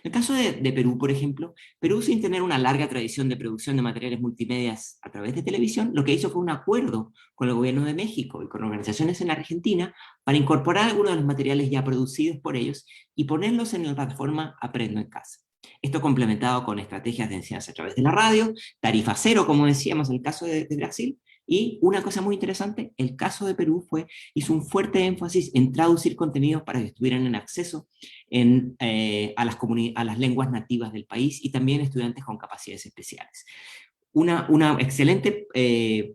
En el caso de Perú, por ejemplo, Perú, sin tener una larga tradición de producción de materiales multimedias a través de televisión, lo que hizo fue un acuerdo con el gobierno de México y con organizaciones en la Argentina para incorporar algunos de los materiales ya producidos por ellos y ponerlos en la plataforma Aprendo en Casa. Esto complementado con estrategias de enseñanza a través de la radio, tarifa cero, como decíamos en el caso de Brasil, y una cosa muy interesante, el caso de Perú hizo un fuerte énfasis en traducir contenidos para que estuvieran en acceso a las lenguas nativas del país y también estudiantes con capacidades especiales. Una excelente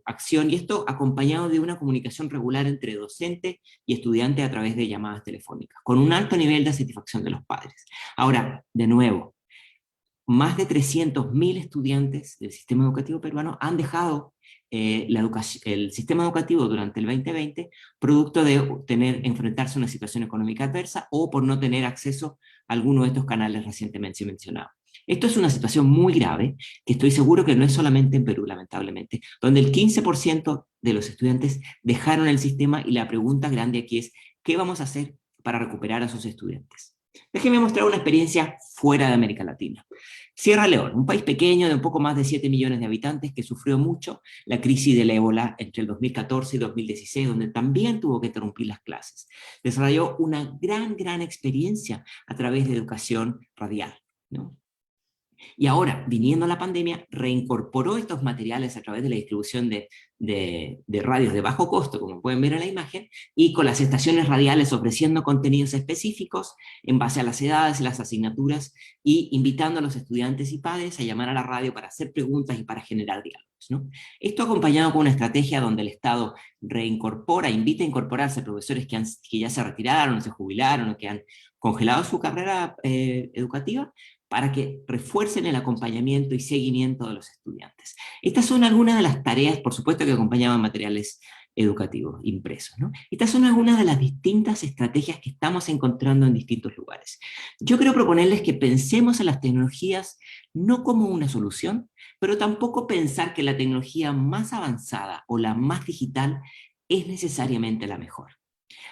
acción, y esto acompañado de una comunicación regular entre docente y estudiante a través de llamadas telefónicas, con un alto nivel de satisfacción de los padres. Ahora, de nuevo, más de 300.000 estudiantes del sistema educativo peruano han dejado el sistema educativo durante el 2020, producto de enfrentarse a una situación económica adversa o por no tener acceso a alguno de estos canales recientemente mencionados. Esto es una situación muy grave, que estoy seguro que no es solamente en Perú, lamentablemente, donde el 15% de los estudiantes dejaron el sistema, y la pregunta grande aquí es, ¿qué vamos a hacer para recuperar a esos estudiantes? Déjenme mostrar una experiencia fuera de América Latina. Sierra Leona, un país pequeño de un poco más de 7 millones de habitantes que sufrió mucho la crisis del ébola entre el 2014 y 2016, donde también tuvo que interrumpir las clases. Desarrolló una gran experiencia a través de educación radial, ¿no? Y ahora, viniendo la pandemia, reincorporó estos materiales a través de la distribución de radios de bajo costo, como pueden ver en la imagen, y con las estaciones radiales ofreciendo contenidos específicos en base a las edades y las asignaturas, y invitando a los estudiantes y padres a llamar a la radio para hacer preguntas y para generar diálogos, ¿no? Esto acompañado con una estrategia donde el Estado reincorpora, invita a incorporarse a profesores que ya se retiraron, se jubilaron, o que han congelado su carrera educativa, para que refuercen el acompañamiento y seguimiento de los estudiantes. Estas son algunas de las tareas, por supuesto, que acompañaban materiales educativos impresos, ¿no? Estas son algunas de las distintas estrategias que estamos encontrando en distintos lugares. Yo quiero proponerles que pensemos en las tecnologías no como una solución, pero tampoco pensar que la tecnología más avanzada o la más digital es necesariamente la mejor.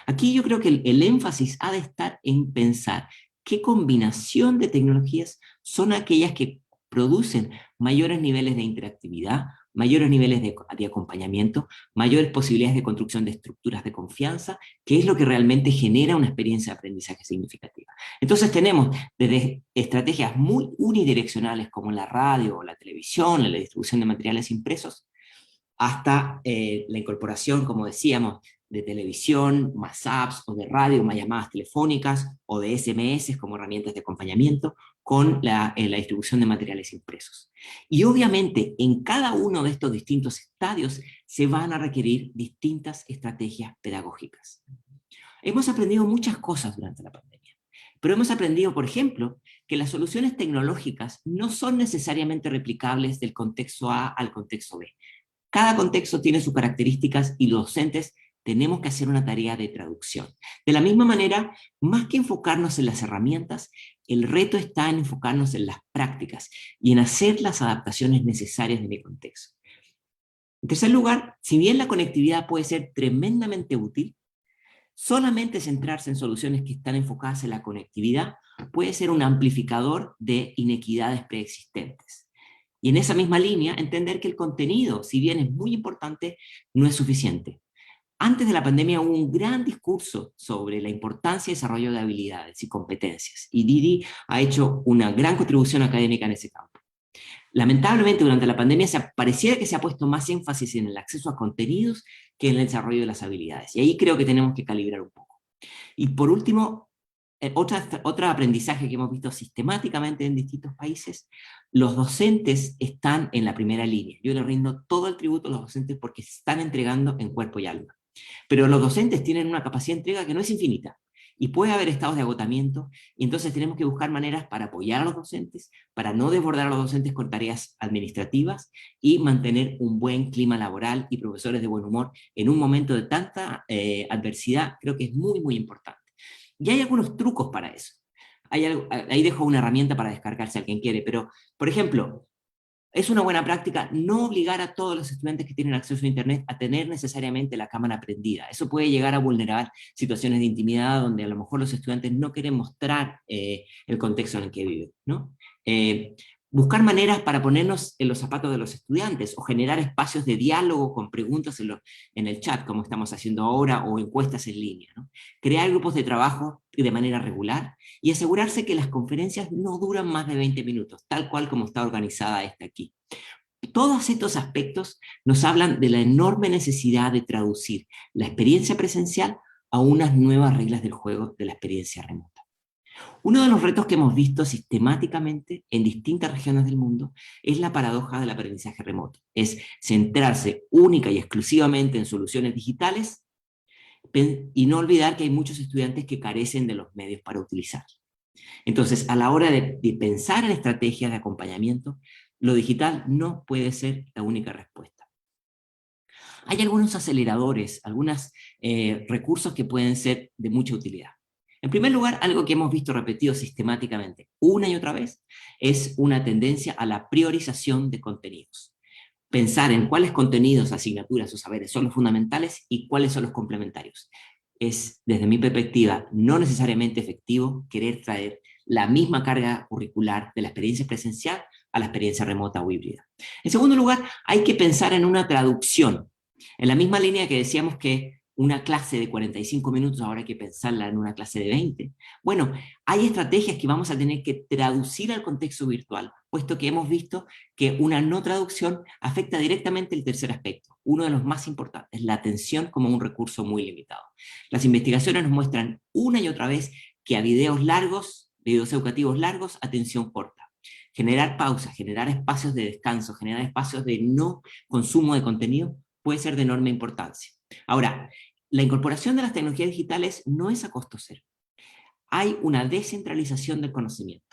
Aquí yo creo que el énfasis ha de estar en pensar qué combinación de tecnologías son aquellas que producen mayores niveles de interactividad, mayores niveles de acompañamiento, mayores posibilidades de construcción de estructuras de confianza, que es lo que realmente genera una experiencia de aprendizaje significativa. Entonces tenemos desde estrategias muy unidireccionales como la radio o la televisión, la distribución de materiales impresos, hasta la incorporación, como decíamos, de televisión, más apps, o de radio, más llamadas telefónicas, o de SMS como herramientas de acompañamiento, con la distribución de materiales impresos. Y obviamente, en cada uno de estos distintos estadios, se van a requerir distintas estrategias pedagógicas. Hemos aprendido muchas cosas durante la pandemia, pero hemos aprendido, por ejemplo, que las soluciones tecnológicas no son necesariamente replicables del contexto A al contexto B. Cada contexto tiene sus características y los docentes tenemos que hacer una tarea de traducción. De la misma manera, más que enfocarnos en las herramientas, el reto está en enfocarnos en las prácticas y en hacer las adaptaciones necesarias de mi contexto. En tercer lugar, si bien la conectividad puede ser tremendamente útil, solamente centrarse en soluciones que están enfocadas en la conectividad puede ser un amplificador de inequidades preexistentes. Y en esa misma línea, entender que el contenido, si bien es muy importante, no es suficiente. Antes de la pandemia hubo un gran discurso sobre la importancia y desarrollo de habilidades y competencias, y Didi ha hecho una gran contribución académica en ese campo. Lamentablemente, durante la pandemia pareciera que se ha puesto más énfasis en el acceso a contenidos que en el desarrollo de las habilidades, y ahí creo que tenemos que calibrar un poco. Y por último, otro aprendizaje que hemos visto sistemáticamente en distintos países: los docentes están en la primera línea. Yo le rindo todo el tributo a los docentes porque se están entregando en cuerpo y alma. Pero los docentes tienen una capacidad de entrega que no es infinita, y puede haber estados de agotamiento, y entonces tenemos que buscar maneras para apoyar a los docentes, para no desbordar a los docentes con tareas administrativas, y mantener un buen clima laboral y profesores de buen humor en un momento de tanta adversidad. Creo que es muy, muy importante. Y hay algunos trucos para eso. Ahí dejo una herramienta para descargarse a quien quiere, pero, por ejemplo, es una buena práctica no obligar a todos los estudiantes que tienen acceso a Internet a tener necesariamente la cámara prendida. Eso puede llegar a vulnerar situaciones de intimidad donde a lo mejor los estudiantes no quieren mostrar el contexto en el que viven, ¿no? Buscar maneras para ponernos en los zapatos de los estudiantes, o generar espacios de diálogo con preguntas en el chat, como estamos haciendo ahora, o encuestas en línea, ¿no? Crear grupos de trabajo de manera regular, y asegurarse que las conferencias no duran más de 20 minutos, tal cual como está organizada esta aquí. Todos estos aspectos nos hablan de la enorme necesidad de traducir la experiencia presencial a unas nuevas reglas del juego de la experiencia remota. Uno de los retos que hemos visto sistemáticamente en distintas regiones del mundo es la paradoja del aprendizaje remoto. Es centrarse única y exclusivamente en soluciones digitales y no olvidar que hay muchos estudiantes que carecen de los medios para utilizarlo. Entonces, a la hora de pensar en estrategias de acompañamiento, lo digital no puede ser la única respuesta. Hay algunos aceleradores, algunos recursos que pueden ser de mucha utilidad. En primer lugar, algo que hemos visto repetido sistemáticamente una y otra vez es una tendencia a la priorización de contenidos. Pensar en cuáles contenidos, asignaturas o saberes son los fundamentales y cuáles son los complementarios. Es, desde mi perspectiva, no necesariamente efectivo querer traer la misma carga curricular de la experiencia presencial a la experiencia remota o híbrida. En segundo lugar, hay que pensar en una traducción. En la misma línea que decíamos que una clase de 45 minutos ahora hay que pensarla en una clase de 20. Bueno, hay estrategias que vamos a tener que traducir al contexto virtual puesto que hemos visto que una no traducción afecta directamente el tercer aspecto, uno de los más importantes, la atención como un recurso muy limitado. Las investigaciones nos muestran una y otra vez que a videos largos, videos educativos largos, atención corta. Generar pausas, generar espacios de descanso, generar espacios de no consumo de contenido puede ser de enorme importancia. Ahora, la incorporación de las tecnologías digitales no es a costo cero. Hay una descentralización del conocimiento.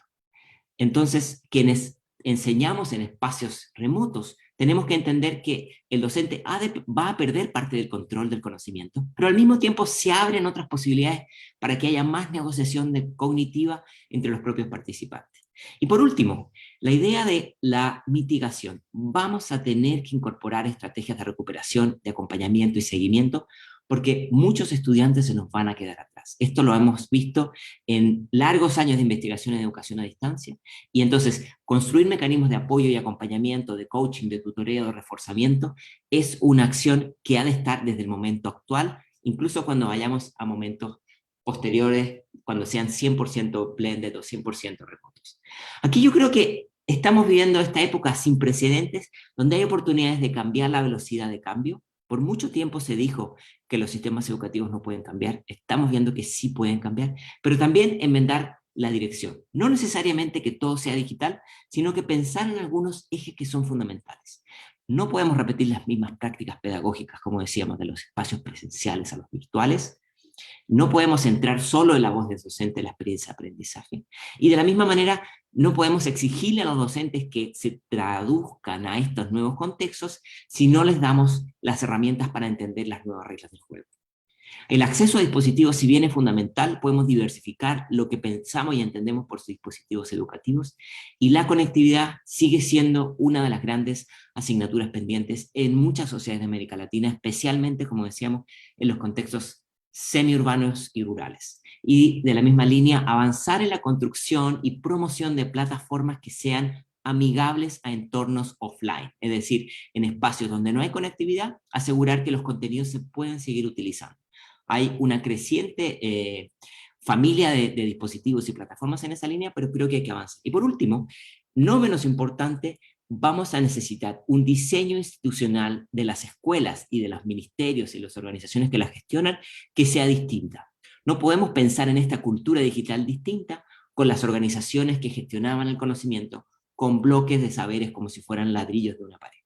Entonces, quienes enseñamos en espacios remotos, tenemos que entender que el docente va a perder parte del control del conocimiento, pero al mismo tiempo se abren otras posibilidades para que haya más negociación cognitiva entre los propios participantes. Y por último, la idea de la mitigación. Vamos a tener que incorporar estrategias de recuperación, de acompañamiento y seguimiento, porque muchos estudiantes se nos van a quedar atrás. Esto lo hemos visto en largos años de investigación en educación a distancia, y entonces construir mecanismos de apoyo y acompañamiento, de coaching, de tutoreo, de reforzamiento, es una acción que ha de estar desde el momento actual, incluso cuando vayamos a momentos posteriores, cuando sean 100% blended o 100% remotos. Aquí yo creo que estamos viviendo esta época sin precedentes, donde hay oportunidades de cambiar la velocidad de cambio. Por mucho tiempo se dijo que los sistemas educativos no pueden cambiar, estamos viendo que sí pueden cambiar, pero también enmendar la dirección. No necesariamente que todo sea digital, sino que pensar en algunos ejes que son fundamentales. No podemos repetir las mismas prácticas pedagógicas, como decíamos, de los espacios presenciales a los virtuales. No podemos centrar solo en la voz del docente en la experiencia de aprendizaje. Y de la misma manera, no podemos exigirle a los docentes que se traduzcan a estos nuevos contextos si no les damos las herramientas para entender las nuevas reglas del juego. El acceso a dispositivos, si bien es fundamental, podemos diversificar lo que pensamos y entendemos por dispositivos educativos, y la conectividad sigue siendo una de las grandes asignaturas pendientes en muchas sociedades de América Latina, especialmente, como decíamos, en los contextos semiurbanos y rurales. Y de la misma línea, avanzar en la construcción y promoción de plataformas que sean amigables a entornos offline, es decir, en espacios donde no hay conectividad, asegurar que los contenidos se pueden seguir utilizando. Hay una creciente familia de dispositivos y plataformas en esa línea, pero creo que hay que avanzar. Y por último, no menos importante, vamos a necesitar un diseño institucional de las escuelas y de los ministerios y las organizaciones que las gestionan que sea distinta. No podemos pensar en esta cultura digital distinta con las organizaciones que gestionaban el conocimiento con bloques de saberes como si fueran ladrillos de una pared.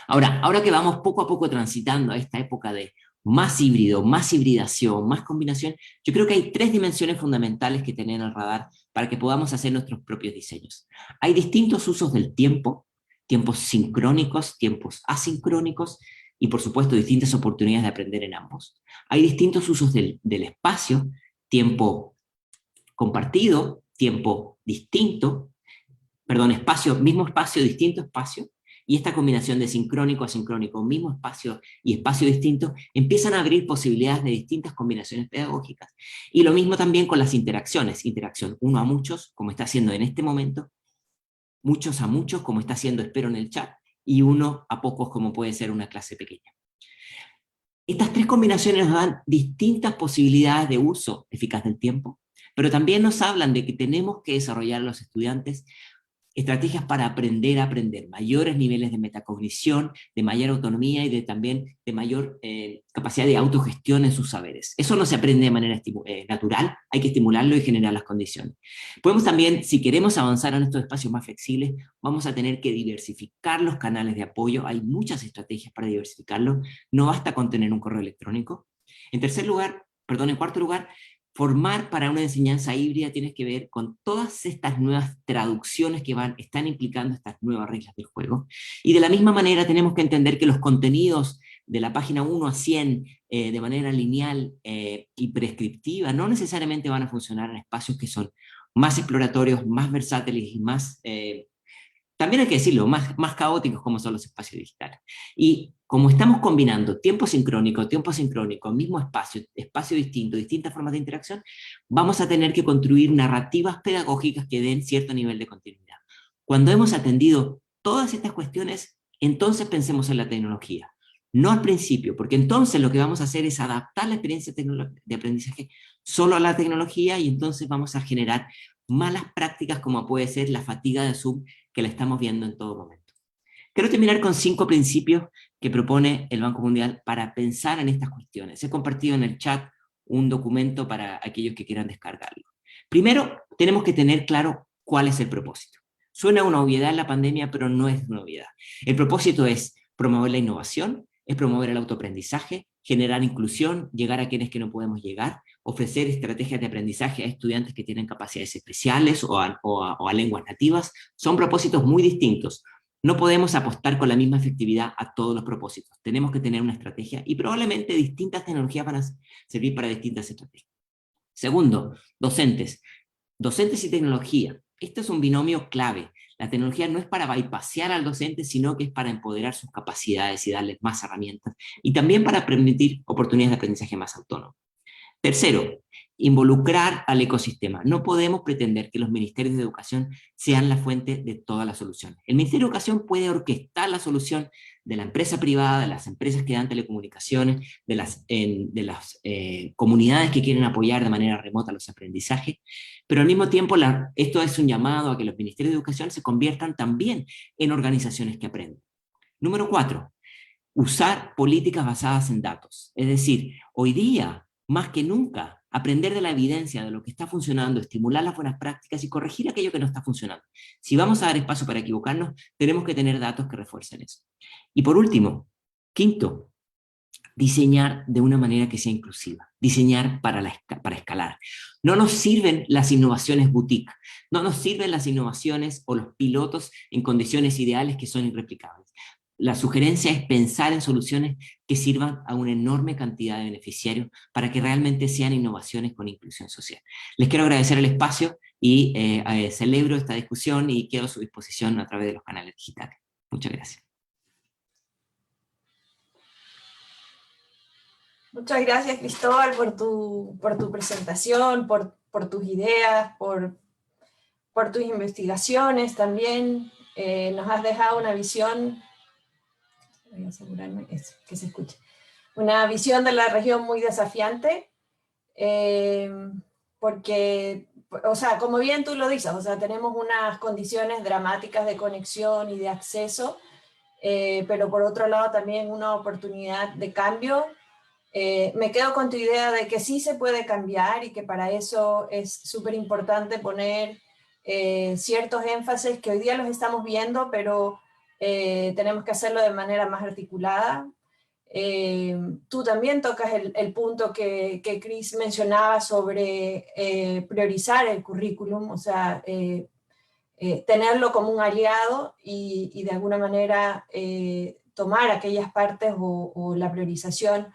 Ahora que vamos poco a poco transitando a esta época de más híbrido, más hibridación, más combinación, yo creo que hay tres dimensiones fundamentales que tener en el radar para que podamos hacer nuestros propios diseños. Hay distintos usos del tiempo, tiempos sincrónicos, tiempos asincrónicos, y por supuesto distintas oportunidades de aprender en ambos. Hay distintos usos del espacio, tiempo compartido, tiempo distinto, perdón, mismo espacio, distinto espacio, y esta combinación de sincrónico, asincrónico, mismo espacio y espacio distinto, empiezan a abrir posibilidades de distintas combinaciones pedagógicas. Y lo mismo también con las interacciones, interacción uno a muchos, como está haciendo en este momento, muchos a muchos, como está haciendo espero en el chat, y uno a pocos, como puede ser una clase pequeña. Estas tres combinaciones nos dan distintas posibilidades de uso eficaz del tiempo, pero también nos hablan de que tenemos que desarrollar a los estudiantes estrategias para aprender a aprender, mayores niveles de metacognición, de mayor autonomía y también de mayor capacidad de autogestión en sus saberes. Eso no se aprende de manera natural, hay que estimularlo y generar las condiciones. Podemos también, si queremos avanzar en estos espacios más flexibles, vamos a tener que diversificar los canales de apoyo, hay muchas estrategias para diversificarlo, no basta con tener un correo electrónico. En cuarto lugar, formar para una enseñanza híbrida tiene que ver con todas estas nuevas traducciones que están implicando estas nuevas reglas del juego. Y de la misma manera tenemos que entender que los contenidos de la página 1 a 100 de manera lineal y prescriptiva no necesariamente van a funcionar en espacios que son más exploratorios, más versátiles y más, también hay que decirlo, más caóticos como son los espacios digitales. Y como estamos combinando tiempo sincrónico, mismo espacio distinto, distintas formas de interacción, vamos a tener que construir narrativas pedagógicas que den cierto nivel de continuidad. Cuando hemos atendido todas estas cuestiones, entonces pensemos en la tecnología. No al principio, porque entonces lo que vamos a hacer es adaptar la experiencia de aprendizaje solo a la tecnología, y entonces vamos a generar malas prácticas como puede ser la fatiga de Zoom, que la estamos viendo en todo momento. Quiero terminar con 5 principios que propone el Banco Mundial para pensar en estas cuestiones. He compartido en el chat un documento para aquellos que quieran descargarlo. Primero, tenemos que tener claro cuál es el propósito. Suena una obviedad en la pandemia, pero no es una obviedad. El propósito es promover la innovación, es promover el autoaprendizaje, generar inclusión, llegar a quienes que no podemos llegar, ofrecer estrategias de aprendizaje a estudiantes que tienen capacidades especiales o a lenguas nativas. Son propósitos muy distintos. No podemos apostar con la misma efectividad a todos los propósitos. Tenemos que tener una estrategia y probablemente distintas tecnologías van a servir para distintas estrategias. Segundo, docentes. Docentes y tecnología. Este es un binomio clave. La tecnología no es para bypassear al docente, sino que es para empoderar sus capacidades y darles más herramientas, y también para permitir oportunidades de aprendizaje más autónomo. Tercero, involucrar al ecosistema. No podemos pretender que los ministerios de educación sean la fuente de todas las soluciones. El Ministerio de Educación puede orquestar la solución de la empresa privada, de las empresas que dan telecomunicaciones, de las comunidades que quieren apoyar de manera remota los aprendizajes, pero al mismo tiempo esto es un llamado a que los ministerios de educación se conviertan también en organizaciones que aprenden. Número 4, usar políticas basadas en datos. Es decir, hoy día, más que nunca, aprender de la evidencia de lo que está funcionando, estimular las buenas prácticas y corregir aquello que no está funcionando. Si vamos a dar espacio para equivocarnos, tenemos que tener datos que refuercen eso. Y por último, quinto, diseñar de una manera que sea inclusiva, diseñar para escalar. No nos sirven las innovaciones boutique, no nos sirven las innovaciones o los pilotos en condiciones ideales que son irreplicables. La sugerencia es pensar en soluciones que sirvan a una enorme cantidad de beneficiarios para que realmente sean innovaciones con inclusión social. Les quiero agradecer el espacio y celebro esta discusión y quedo a su disposición a través de los canales digitales. Muchas gracias. Muchas gracias, Cristóbal, por tu presentación, por tus ideas, por tus investigaciones también. Nos has dejado una visión, voy a asegurarme que se escuche, una visión de la región muy desafiante, porque, o sea, como bien tú lo dices, o sea, tenemos unas condiciones dramáticas de conexión y de acceso, pero por otro lado también una oportunidad de cambio. Me quedo con tu idea de que sí se puede cambiar y que para eso es súper importante poner ciertos énfasis que hoy día los estamos viendo, pero tenemos que hacerlo de manera más articulada. Tú también tocas el punto que Chris mencionaba sobre priorizar el currículum, o sea, tenerlo como un aliado y de alguna manera tomar aquellas partes o la priorización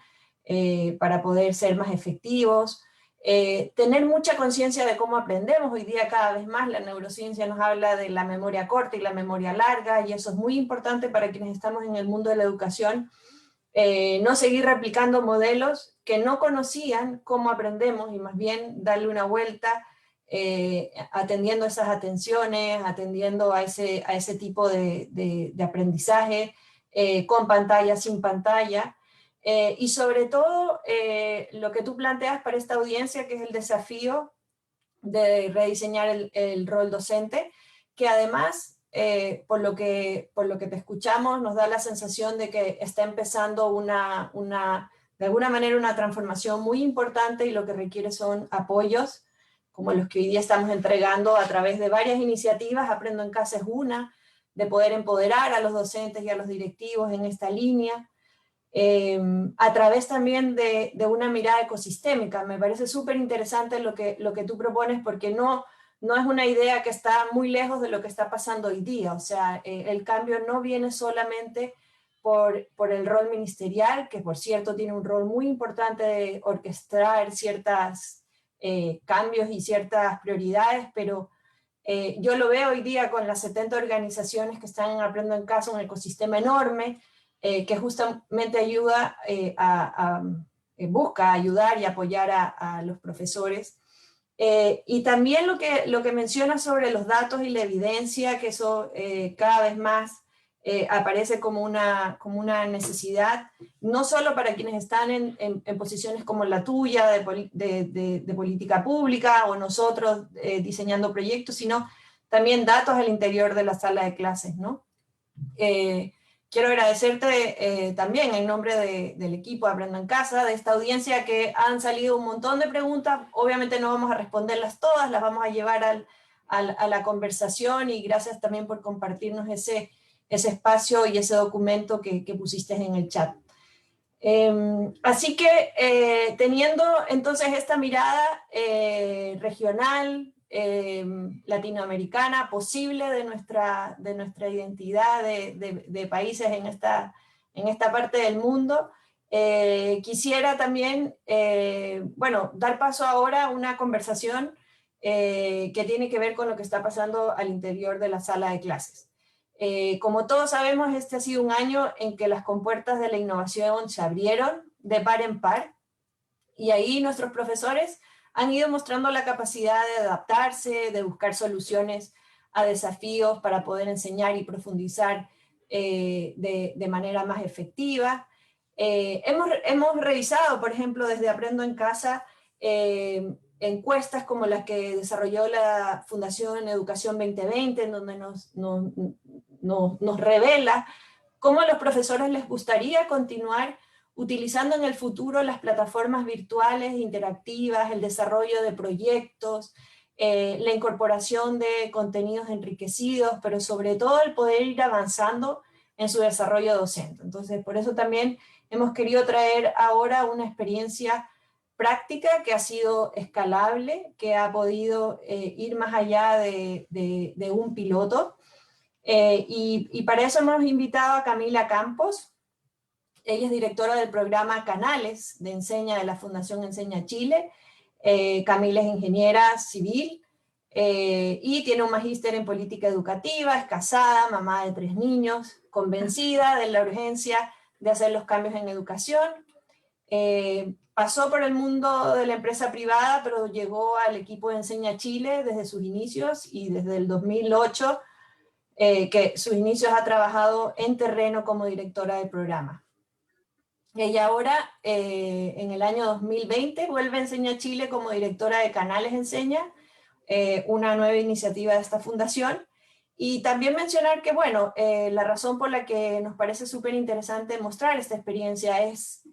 para poder ser más efectivos. Tener mucha conciencia de cómo aprendemos. Hoy día cada vez más la neurociencia nos habla de la memoria corta y la memoria larga, y eso es muy importante para quienes estamos en el mundo de la educación. No seguir replicando modelos que no conocían cómo aprendemos y más bien darle una vuelta atendiendo esas atenciones, atendiendo a ese tipo de aprendizaje con pantalla, sin pantalla. Y sobre todo lo que tú planteas para esta audiencia, que es el desafío de rediseñar el rol docente, que además, por lo que te escuchamos, nos da la sensación de que está empezando de alguna manera una transformación muy importante, y lo que requiere son apoyos, como los que hoy día estamos entregando a través de varias iniciativas. Aprendo en Casa es una, de poder empoderar a los docentes y a los directivos en esta línea. A través también de una mirada ecosistémica. Me parece súper interesante lo que tú propones, porque no es una idea que está muy lejos de lo que está pasando hoy día. O sea, el cambio no viene solamente por el rol ministerial, que por cierto tiene un rol muy importante de orquestar ciertos cambios y ciertas prioridades, pero yo lo veo hoy día con las 70 organizaciones que están Aprendo en Casa, un ecosistema enorme, que justamente ayuda busca ayudar y apoyar a los profesores. Y también lo que menciona sobre los datos y la evidencia, que eso cada vez más aparece como una necesidad, no solo para quienes están en posiciones como la tuya de política pública o nosotros diseñando proyectos, sino también datos al interior de la sala de clases, ¿no? Quiero agradecerte también en nombre del equipo de Aprendo en Casa, de esta audiencia, que han salido un montón de preguntas. Obviamente no vamos a responderlas todas, las vamos a llevar a la conversación, y gracias también por compartirnos ese espacio y ese documento que pusiste en el chat. Así que teniendo entonces esta mirada regional, latinoamericana, posible de nuestra identidad de países en esta parte del mundo, quisiera también, bueno, dar paso ahora a una conversación que tiene que ver con lo que está pasando al interior de la sala de clases. Como todos sabemos, este ha sido un año en que las compuertas de la innovación se abrieron de par en par, y ahí nuestros profesores han ido mostrando la capacidad de adaptarse, de buscar soluciones a desafíos para poder enseñar y profundizar de manera más efectiva. Hemos revisado, por ejemplo, desde Aprendo en Casa, encuestas como las que desarrolló la Fundación Educación 2020, en donde nos revela cómo a los profesores les gustaría continuar utilizando en el futuro las plataformas virtuales interactivas, el desarrollo de proyectos, la incorporación de contenidos enriquecidos, pero sobre todo el poder ir avanzando en su desarrollo docente. Entonces, por eso también hemos querido traer ahora una experiencia práctica que ha sido escalable, que ha podido ir más allá de un piloto. Y para eso hemos invitado a Camila Campos. Ella es directora del programa Canales de Enseña de la Fundación Enseña Chile. Camila es ingeniera civil y tiene un magíster en política educativa, es casada, mamá de 3 niños, convencida de la urgencia de hacer los cambios en educación. Pasó por el mundo de la empresa privada, pero llegó al equipo de Enseña Chile desde sus inicios, y desde el 2008, que sus inicios ha trabajado en terreno como directora del programa. Ella ahora, en el año 2020, vuelve a Enseña Chile como directora de Canales Enseña, una nueva iniciativa de esta fundación. Y también mencionar que, bueno, la razón por la que nos parece súper interesante mostrar esta experiencia es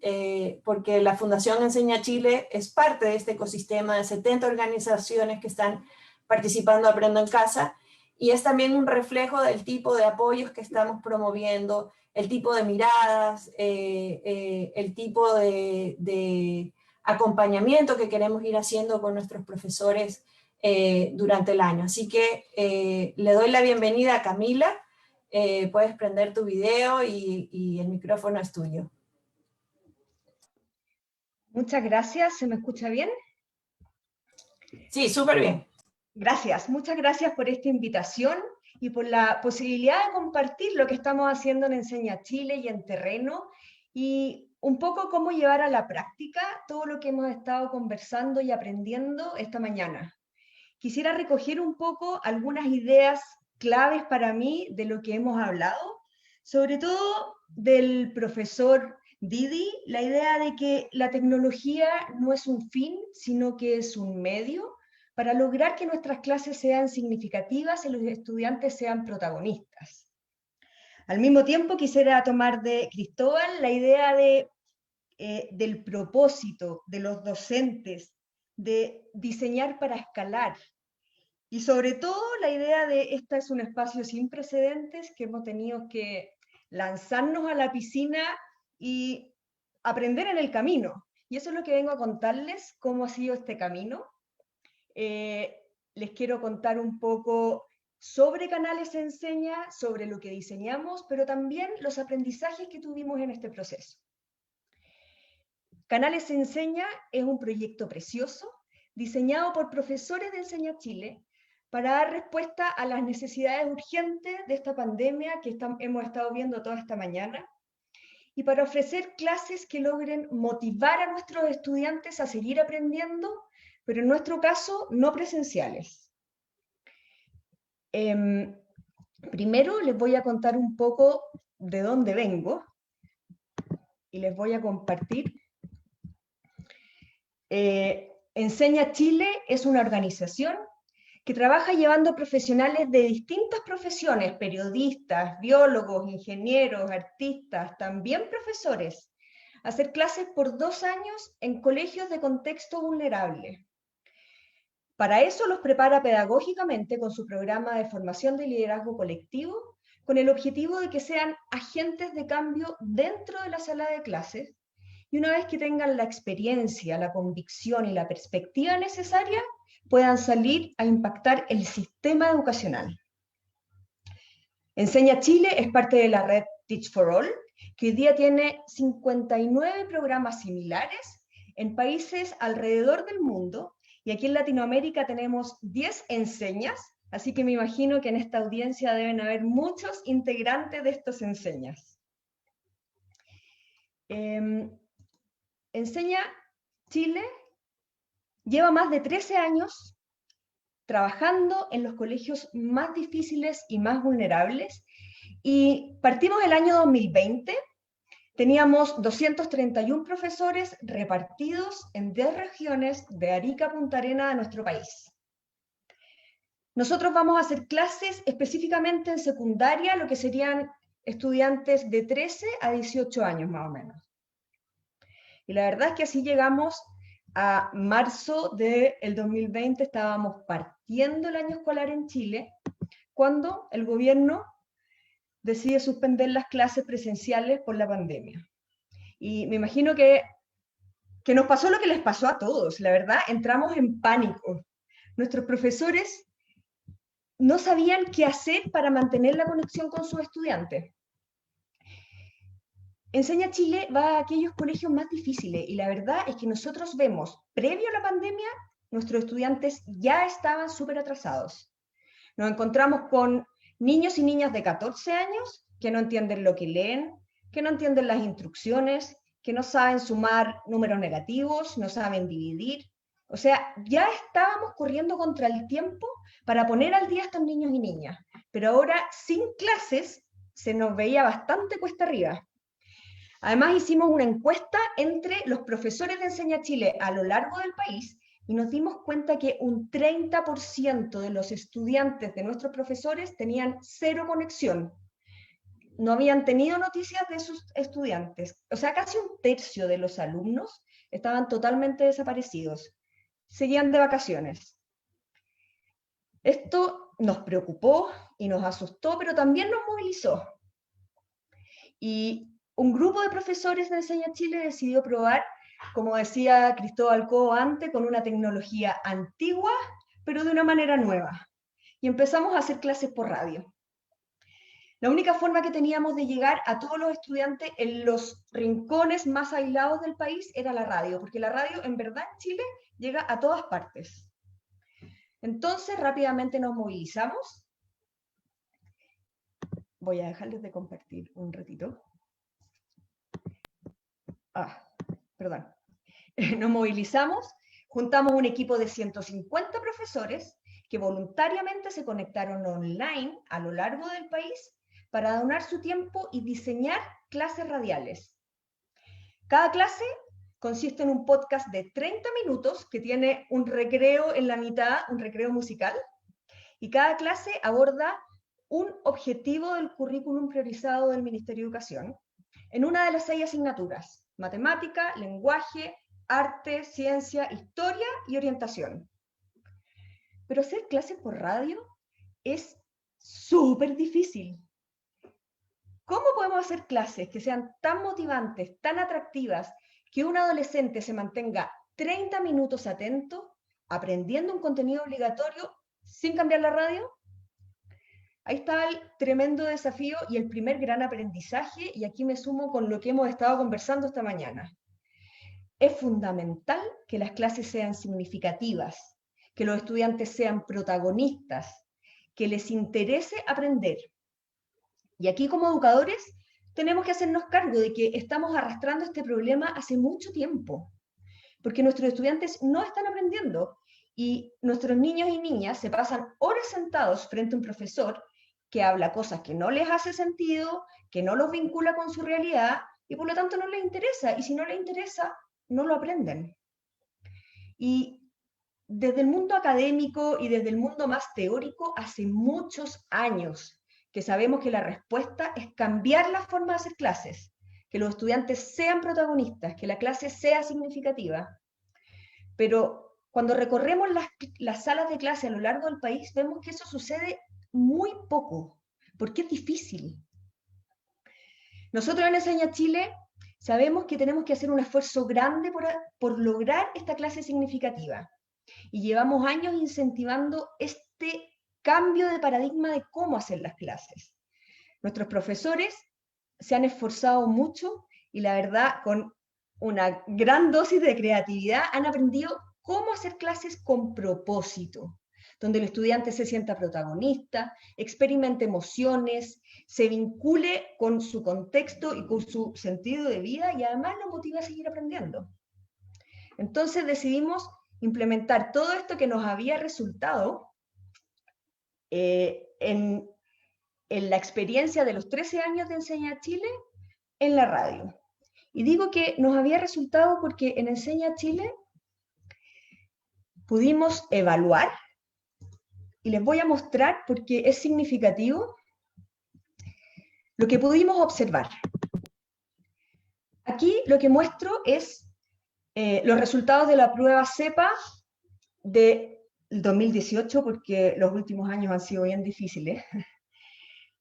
porque la Fundación Enseña Chile es parte de este ecosistema de 70 organizaciones que están participando Aprendo en Casa, y es también un reflejo del tipo de apoyos que estamos promoviendo, el tipo de miradas, el tipo de acompañamiento que queremos ir haciendo con nuestros profesores durante el año. Así que le doy la bienvenida a Camila. Puedes prender tu video y el micrófono es tuyo. Muchas gracias. ¿Se me escucha bien? Sí, súper bien. Gracias. Muchas gracias por esta invitación y por la posibilidad de compartir lo que estamos haciendo en Enseña Chile y en terreno, y un poco cómo llevar a la práctica todo lo que hemos estado conversando y aprendiendo esta mañana. Quisiera recoger un poco algunas ideas claves para mí de lo que hemos hablado, sobre todo del profesor Didi, la idea de que la tecnología no es un fin, sino que es un medio para lograr que nuestras clases sean significativas y los estudiantes sean protagonistas. Al mismo tiempo, quisiera tomar de Cristóbal la idea del propósito de los docentes, de diseñar para escalar, y sobre todo la idea de este es un espacio sin precedentes, que hemos tenido que lanzarnos a la piscina y aprender en el camino. Y eso es lo que vengo a contarles, cómo ha sido este camino. Les quiero contar un poco sobre Canales Enseña, sobre lo que diseñamos, pero también los aprendizajes que tuvimos en este proceso. Canales Enseña es un proyecto precioso, diseñado por profesores de Enseña Chile, para dar respuesta a las necesidades urgentes de esta pandemia que hemos estado viendo toda esta mañana, y para ofrecer clases que logren motivar a nuestros estudiantes a seguir aprendiendo, pero en nuestro caso no presenciales. Primero les voy a contar un poco de dónde vengo y les voy a compartir. Enseña Chile es una organización que trabaja llevando profesionales de distintas profesiones, periodistas, biólogos, ingenieros, artistas, también profesores, a hacer clases por 2 años en colegios de contexto vulnerable. Para eso los prepara pedagógicamente con su programa de formación de liderazgo colectivo, con el objetivo de que sean agentes de cambio dentro de la sala de clases, y una vez que tengan la experiencia, la convicción y la perspectiva necesaria, puedan salir a impactar el sistema educacional. Enseña Chile es parte de la red Teach for All, que hoy día tiene 59 programas similares en países alrededor del mundo, y aquí en Latinoamérica tenemos 10 enseñas, así que me imagino que en esta audiencia deben haber muchos integrantes de estas enseñas. Enseña Chile lleva más de 13 años trabajando en los colegios más difíciles y más vulnerables, y partimos el año 2020, teníamos 231 profesores repartidos en 10 regiones de Arica a Punta Arenas de nuestro país. Nosotros vamos a hacer clases específicamente en secundaria, lo que serían estudiantes de 13 a 18 años más o menos. Y la verdad es que así llegamos a marzo del 2020, estábamos partiendo el año escolar en Chile, cuando el gobierno decide suspender las clases presenciales por la pandemia. Y me imagino que nos pasó lo que les pasó a todos, la verdad, entramos en pánico. Nuestros profesores no sabían qué hacer para mantener la conexión con sus estudiantes. Enseña Chile va a aquellos colegios más difíciles, y la verdad es que nosotros vemos, previo a la pandemia, nuestros estudiantes ya estaban súper atrasados. Nos encontramos con niños y niñas de 14 años que no entienden lo que leen, que no entienden las instrucciones, que no saben sumar números negativos, no saben dividir. O sea, ya estábamos corriendo contra el tiempo para poner al día a estos niños y niñas, pero ahora sin clases se nos veía bastante cuesta arriba. Además hicimos una encuesta entre los profesores de Enseña Chile a lo largo del país, y nos dimos cuenta que un 30% de los estudiantes de nuestros profesores tenían cero conexión. No habían tenido noticias de sus estudiantes. O sea, casi un tercio de los alumnos estaban totalmente desaparecidos. Seguían de vacaciones. Esto nos preocupó y nos asustó, pero también nos movilizó. Y un grupo de profesores de Enseña Chile decidió probar, como decía Cristóbal Cobo antes, con una tecnología antigua, pero de una manera nueva. Y empezamos a hacer clases por radio. La única forma que teníamos de llegar a todos los estudiantes en los rincones más aislados del país era la radio, porque la radio en verdad en Chile llega a todas partes. Entonces rápidamente nos movilizamos. Voy a dejarles de compartir un ratito. Perdón. Nos movilizamos, juntamos un equipo de 150 profesores que voluntariamente se conectaron online a lo largo del país para donar su tiempo y diseñar clases radiales. Cada clase consiste en un podcast de 30 minutos que tiene un recreo en la mitad, un recreo musical, y cada clase aborda un objetivo del currículum priorizado del Ministerio de Educación en una de las 6 asignaturas: matemática, lenguaje, arte, ciencia, historia y orientación. Pero hacer clases por radio es súper difícil. ¿Cómo podemos hacer clases que sean tan motivantes, tan atractivas, que un adolescente se mantenga 30 minutos atento, aprendiendo un contenido obligatorio, sin cambiar la radio? Ahí está el tremendo desafío y el primer gran aprendizaje, y aquí me sumo con lo que hemos estado conversando esta mañana. Es fundamental que las clases sean significativas, que los estudiantes sean protagonistas, que les interese aprender. Y aquí como educadores tenemos que hacernos cargo de que estamos arrastrando este problema hace mucho tiempo, porque nuestros estudiantes no están aprendiendo y nuestros niños y niñas se pasan horas sentados frente a un profesor que habla cosas que no les hace sentido, que no los vincula con su realidad, y por lo tanto no les interesa, y si no les interesa, no lo aprenden. Y desde el mundo académico y desde el mundo más teórico, hace muchos años que sabemos que la respuesta es cambiar la forma de hacer clases, que los estudiantes sean protagonistas, que la clase sea significativa. Pero cuando recorremos las salas de clase a lo largo del país, vemos que eso sucede muy poco, porque es difícil. Nosotros en Enseña Chile sabemos que tenemos que hacer un esfuerzo grande por lograr esta clase significativa. Y llevamos años incentivando este cambio de paradigma de cómo hacer las clases. Nuestros profesores se han esforzado mucho y la verdad, con una gran dosis de creatividad, han aprendido cómo hacer clases con propósito, donde el estudiante se sienta protagonista, experimente emociones, se vincule con su contexto y con su sentido de vida y además lo motiva a seguir aprendiendo. Entonces decidimos implementar todo esto que nos había resultado en la experiencia de los 13 años de Enseña Chile en la radio. Y digo que nos había resultado porque en Enseña Chile pudimos evaluar, y les voy a mostrar porque es significativo lo que pudimos observar. Aquí lo que muestro es los resultados de la prueba CEPA del 2018, porque los últimos años han sido bien difíciles.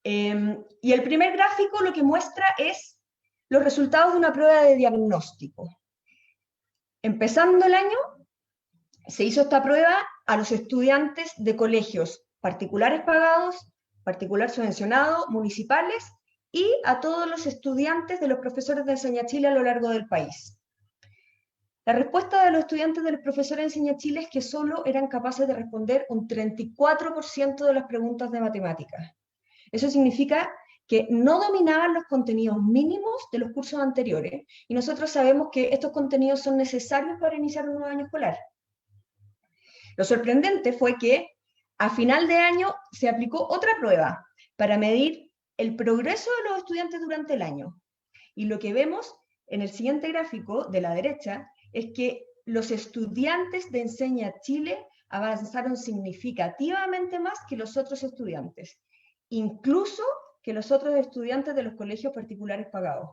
Y el primer gráfico lo que muestra es los resultados de una prueba de diagnóstico. Empezando el año, se hizo esta prueba a los estudiantes de colegios particulares pagados, particular subvencionado, municipales, y a todos los estudiantes de los profesores de Enseña Chile a lo largo del país. La respuesta de los estudiantes de los profesores de Enseña Chile es que solo eran capaces de responder un 34% de las preguntas de matemáticas. Eso significa que no dominaban los contenidos mínimos de los cursos anteriores, y nosotros sabemos que estos contenidos son necesarios para iniciar un nuevo año escolar. Lo sorprendente fue que a final de año se aplicó otra prueba para medir el progreso de los estudiantes durante el año. Y lo que vemos en el siguiente gráfico de la derecha es que los estudiantes de Enseña Chile avanzaron significativamente más que los otros estudiantes, incluso que los otros estudiantes de los colegios particulares pagados.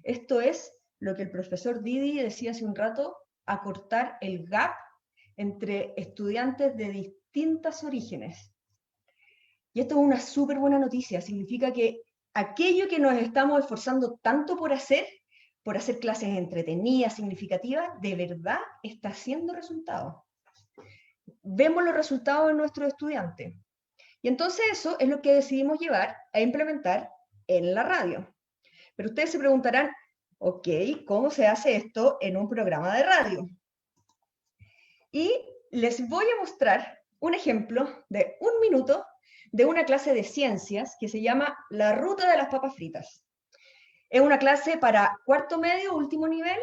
Esto es lo que el profesor Didi decía hace un rato, acortar el gap entre estudiantes de distintos orígenes. Y esto es una súper buena noticia, significa que aquello que nos estamos esforzando tanto por hacer clases entretenidas, significativas, de verdad está haciendo resultados. Vemos los resultados de nuestros estudiantes. Y entonces eso es lo que decidimos llevar a implementar en la radio. Pero ustedes se preguntarán, ok, ¿cómo se hace esto en un programa de radio? Y les voy a mostrar un ejemplo de 1 minuto de una clase de ciencias que se llama La Ruta de las Papas Fritas. Es una clase para cuarto medio, último nivel,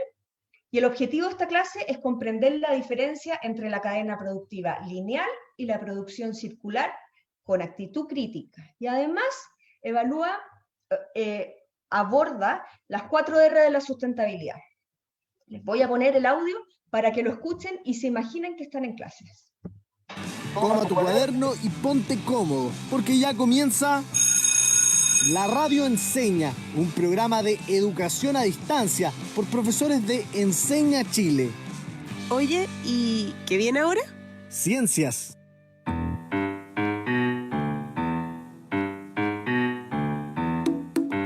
y el objetivo de esta clase es comprender la diferencia entre la cadena productiva lineal y la producción circular con actitud crítica. Y además aborda las 4 R de la sustentabilidad. Les voy a poner el audio para que lo escuchen y se imaginen que están en clases. Toma tu cuaderno y ponte cómodo, porque ya comienza La Radio Enseña, un programa de educación a distancia por profesores de Enseña Chile. Oye, ¿y qué viene ahora? Ciencias.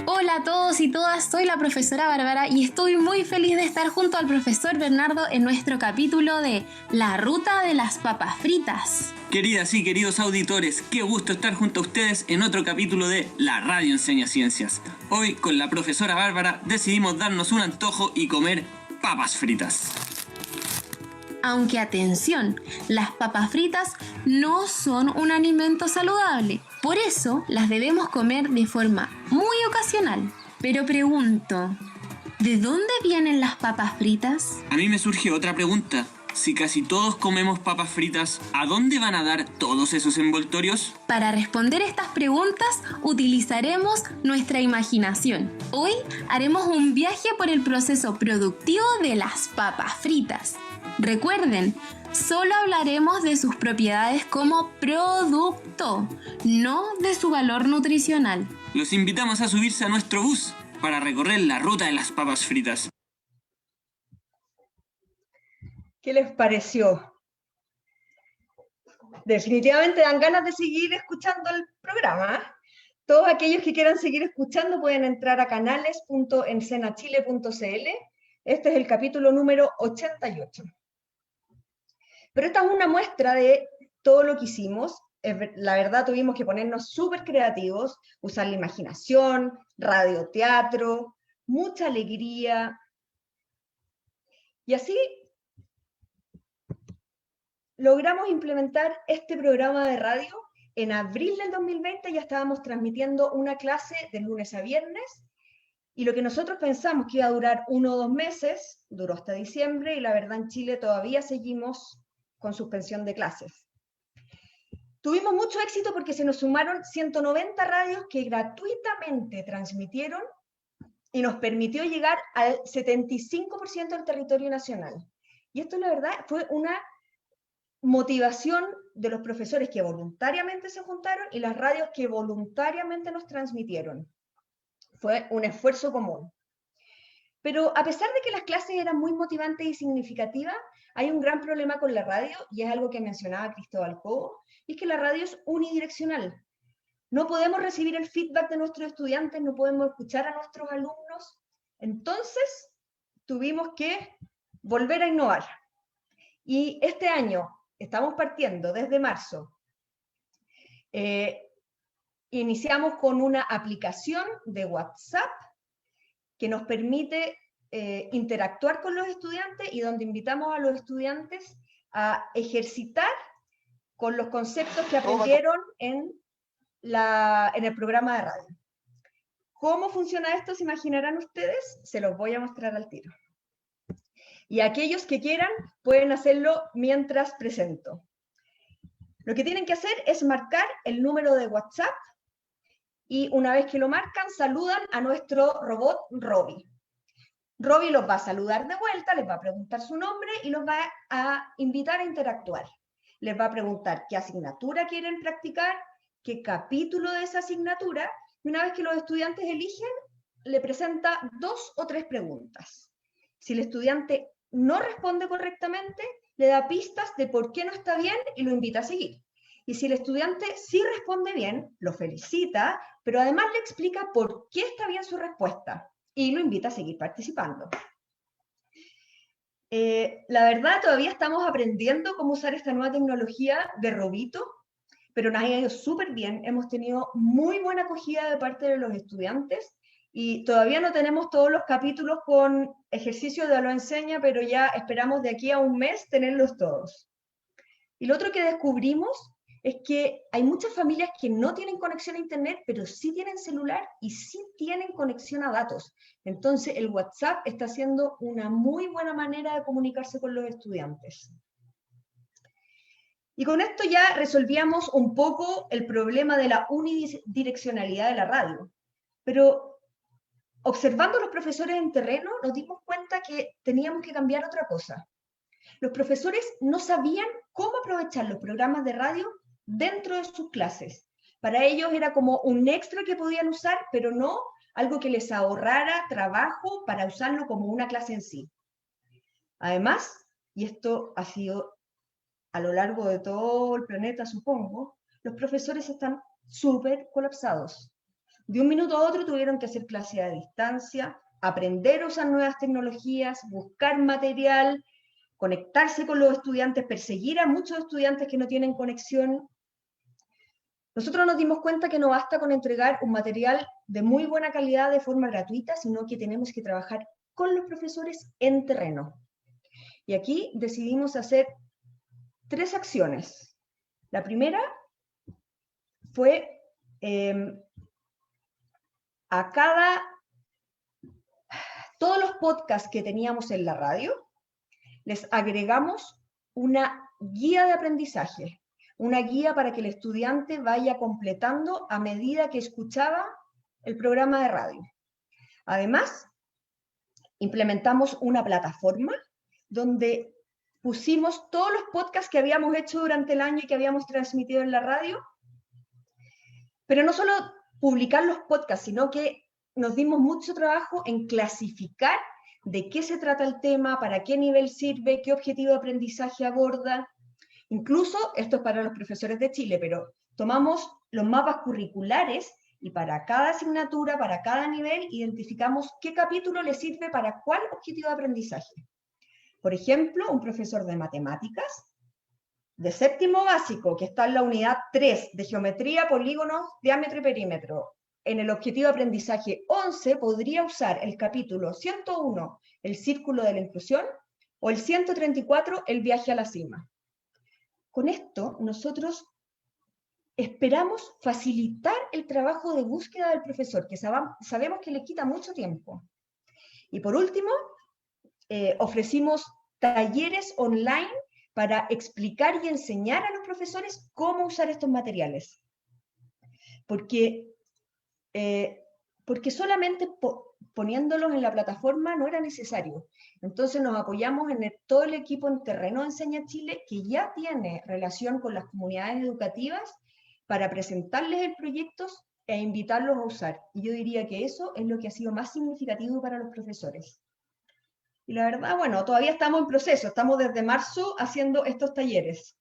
Hola a todos y todas, soy la profesora Bárbara y estoy muy feliz de estar junto al profesor Bernardo en nuestro capítulo de La Ruta de las Papas Fritas. Queridas y queridos auditores, qué gusto estar junto a ustedes en otro capítulo de La Radio Enseña Ciencias. Hoy, con la profesora Bárbara, decidimos darnos un antojo y comer papas fritas. Aunque atención, las papas fritas no son un alimento saludable, por eso las debemos comer de forma muy ocasional. Pero pregunto, ¿de dónde vienen las papas fritas? A mí me surge otra pregunta. Si casi todos comemos papas fritas, ¿a dónde van a dar todos esos envoltorios? Para responder estas preguntas utilizaremos nuestra imaginación. Hoy haremos un viaje por el proceso productivo de las papas fritas. Recuerden, solo hablaremos de sus propiedades como producto, no de su valor nutricional. Los invitamos a subirse a nuestro bus para recorrer la ruta de las papas fritas. ¿Qué les pareció? Definitivamente dan ganas de seguir escuchando el programa. Todos aquellos que quieran seguir escuchando pueden entrar a canales.ensenachile.cl. Este es el capítulo número 88. Pero esta es una muestra de todo lo que hicimos. La verdad tuvimos que ponernos súper creativos, usar la imaginación, radioteatro, mucha alegría. Y así logramos implementar este programa de radio. En abril del 2020 ya estábamos transmitiendo una clase de lunes a viernes, y lo que nosotros pensamos que iba a durar 1 o 2 meses, duró hasta diciembre, y la verdad en Chile todavía seguimos con suspensión de clases. Tuvimos mucho éxito porque se nos sumaron 190 radios que gratuitamente transmitieron y nos permitió llegar al 75% del territorio nacional. Y esto, la verdad, fue una motivación de los profesores que voluntariamente se juntaron y las radios que voluntariamente nos transmitieron. Fue un esfuerzo común. Pero a pesar de que las clases eran muy motivantes y significativas, hay un gran problema con la radio, y es algo que mencionaba Cristóbal Cobo, y es que la radio es unidireccional. No podemos recibir el feedback de nuestros estudiantes, no podemos escuchar a nuestros alumnos. Entonces, tuvimos que volver a innovar. Y este año, estamos partiendo desde marzo, iniciamos con una aplicación de WhatsApp que nos permite interactuar con los estudiantes y donde invitamos a los estudiantes a ejercitar con los conceptos que aprendieron en el programa de radio. ¿Cómo funciona esto? ¿Se imaginarán ustedes? Se los voy a mostrar al tiro. Y aquellos que quieran pueden hacerlo mientras presento. Lo que tienen que hacer es marcar el número de WhatsApp y una vez que lo marcan, saludan a nuestro robot Robbie. Robbie los va a saludar de vuelta, les va a preguntar su nombre y los va a invitar a interactuar. Les va a preguntar qué asignatura quieren practicar, qué capítulo de esa asignatura, y una vez que los estudiantes eligen, le presenta 2 o 3 preguntas. Si el estudiante no responde correctamente, le da pistas de por qué no está bien y lo invita a seguir. Y si el estudiante sí responde bien, lo felicita, pero además le explica por qué está bien su respuesta y lo invita a seguir participando. La verdad, todavía estamos aprendiendo cómo usar esta nueva tecnología de Robito, pero nos ha ido súper bien. Hemos tenido muy buena acogida de parte de los estudiantes y todavía no tenemos todos los capítulos con ejercicios de Lo Enseña, pero ya esperamos de aquí a un mes tenerlos todos. Y lo otro que descubrimos es que hay muchas familias que no tienen conexión a internet, pero sí tienen celular y sí tienen conexión a datos. Entonces el WhatsApp está siendo una muy buena manera de comunicarse con los estudiantes. Y con esto ya resolvíamos un poco el problema de la unidireccionalidad de la radio. Pero observando a los profesores en terreno, nos dimos cuenta que teníamos que cambiar otra cosa. Los profesores no sabían cómo aprovechar los programas de radio dentro de sus clases. Para ellos era como un extra que podían usar, pero no algo que les ahorrara trabajo para usarlo como una clase en sí. Además, y esto ha sido a lo largo de todo el planeta, supongo, los profesores están súper colapsados. De un minuto a otro tuvieron que hacer clases a distancia, aprender a usar nuevas tecnologías, buscar material, conectarse con los estudiantes, perseguir a muchos estudiantes que no tienen conexión. Nosotros nos dimos cuenta que no basta con entregar un material de muy buena calidad de forma gratuita, sino que tenemos que trabajar con los profesores en terreno. Y aquí decidimos hacer 3 acciones. La primera fue todos los podcasts que teníamos en la radio, les agregamos una guía de aprendizaje, una guía para que el estudiante vaya completando a medida que escuchaba el programa de radio. Además, implementamos una plataforma donde pusimos todos los podcasts que habíamos hecho durante el año y que habíamos transmitido en la radio, pero no solo publicar los podcasts, sino que nos dimos mucho trabajo en clasificar de qué se trata el tema, para qué nivel sirve, qué objetivo de aprendizaje aborda. Incluso, esto es para los profesores de Chile, pero tomamos los mapas curriculares y para cada asignatura, para cada nivel, identificamos qué capítulo le sirve para cuál objetivo de aprendizaje. Por ejemplo, un profesor de matemáticas, de séptimo básico, que está en la unidad 3 de geometría, polígonos, diámetro y perímetro, en el objetivo de aprendizaje 11 podría usar el capítulo 101, el círculo de la inclusión, o el 134, el viaje a la cima. Con esto, nosotros esperamos facilitar el trabajo de búsqueda del profesor, que sabemos que le quita mucho tiempo. Y por último, ofrecimos talleres online para explicar y enseñar a los profesores cómo usar estos materiales. Porque solamente poniéndolos en la plataforma no era necesario. Entonces nos apoyamos en todo el equipo en terreno de Enseña Chile, que ya tiene relación con las comunidades educativas, para presentarles el proyecto e invitarlos a usar. Y yo diría que eso es lo que ha sido más significativo para los profesores. Y la verdad, bueno, todavía estamos en proceso, estamos desde marzo haciendo estos talleres.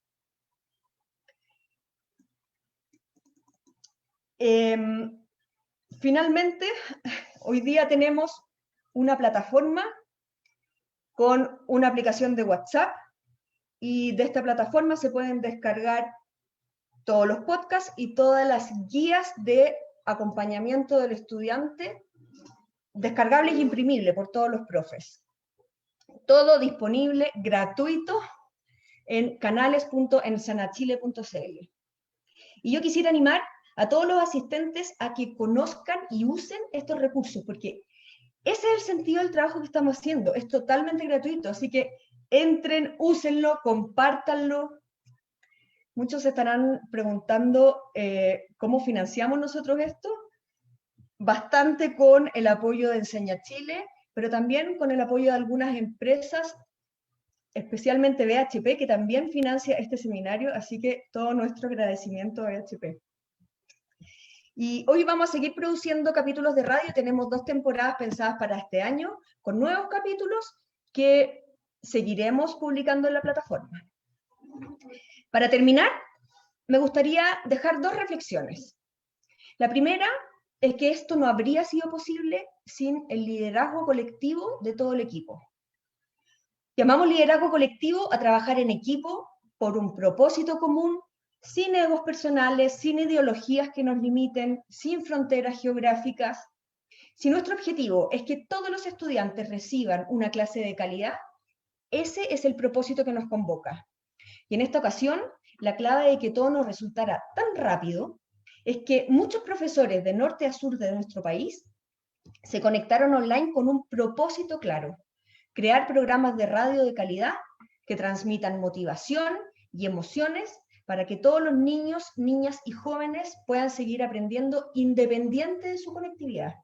Finalmente, hoy día tenemos una plataforma con una aplicación de WhatsApp, y de esta plataforma se pueden descargar todos los podcasts y todas las guías de acompañamiento del estudiante, descargables e imprimibles por todos los profes. Todo disponible, gratuito, en canales.ensanachile.cl. Y yo quisiera animar a todos los asistentes a que conozcan y usen estos recursos, porque ese es el sentido del trabajo que estamos haciendo, es totalmente gratuito, así que entren, úsenlo, compártanlo. Muchos se estarán preguntando cómo financiamos nosotros esto, bastante con el apoyo de Enseña Chile, pero también con el apoyo de algunas empresas, especialmente BHP, que también financia este seminario, así que todo nuestro agradecimiento a BHP. Y hoy vamos a seguir produciendo capítulos de radio, tenemos 2 temporadas pensadas para este año, con nuevos capítulos que seguiremos publicando en la plataforma. Para terminar, me gustaría dejar 2 reflexiones. La primera es que esto no habría sido posible sin el liderazgo colectivo de todo el equipo. Llamamos liderazgo colectivo a trabajar en equipo por un propósito común, sin egos personales, sin ideologías que nos limiten, sin fronteras geográficas. Si nuestro objetivo es que todos los estudiantes reciban una clase de calidad, ese es el propósito que nos convoca. Y en esta ocasión, la clave de que todo nos resultara tan rápido es que muchos profesores de norte a sur de nuestro país se conectaron online con un propósito claro: crear programas de radio de calidad que transmitan motivación y emociones para que todos los niños, niñas y jóvenes puedan seguir aprendiendo independiente de su conectividad.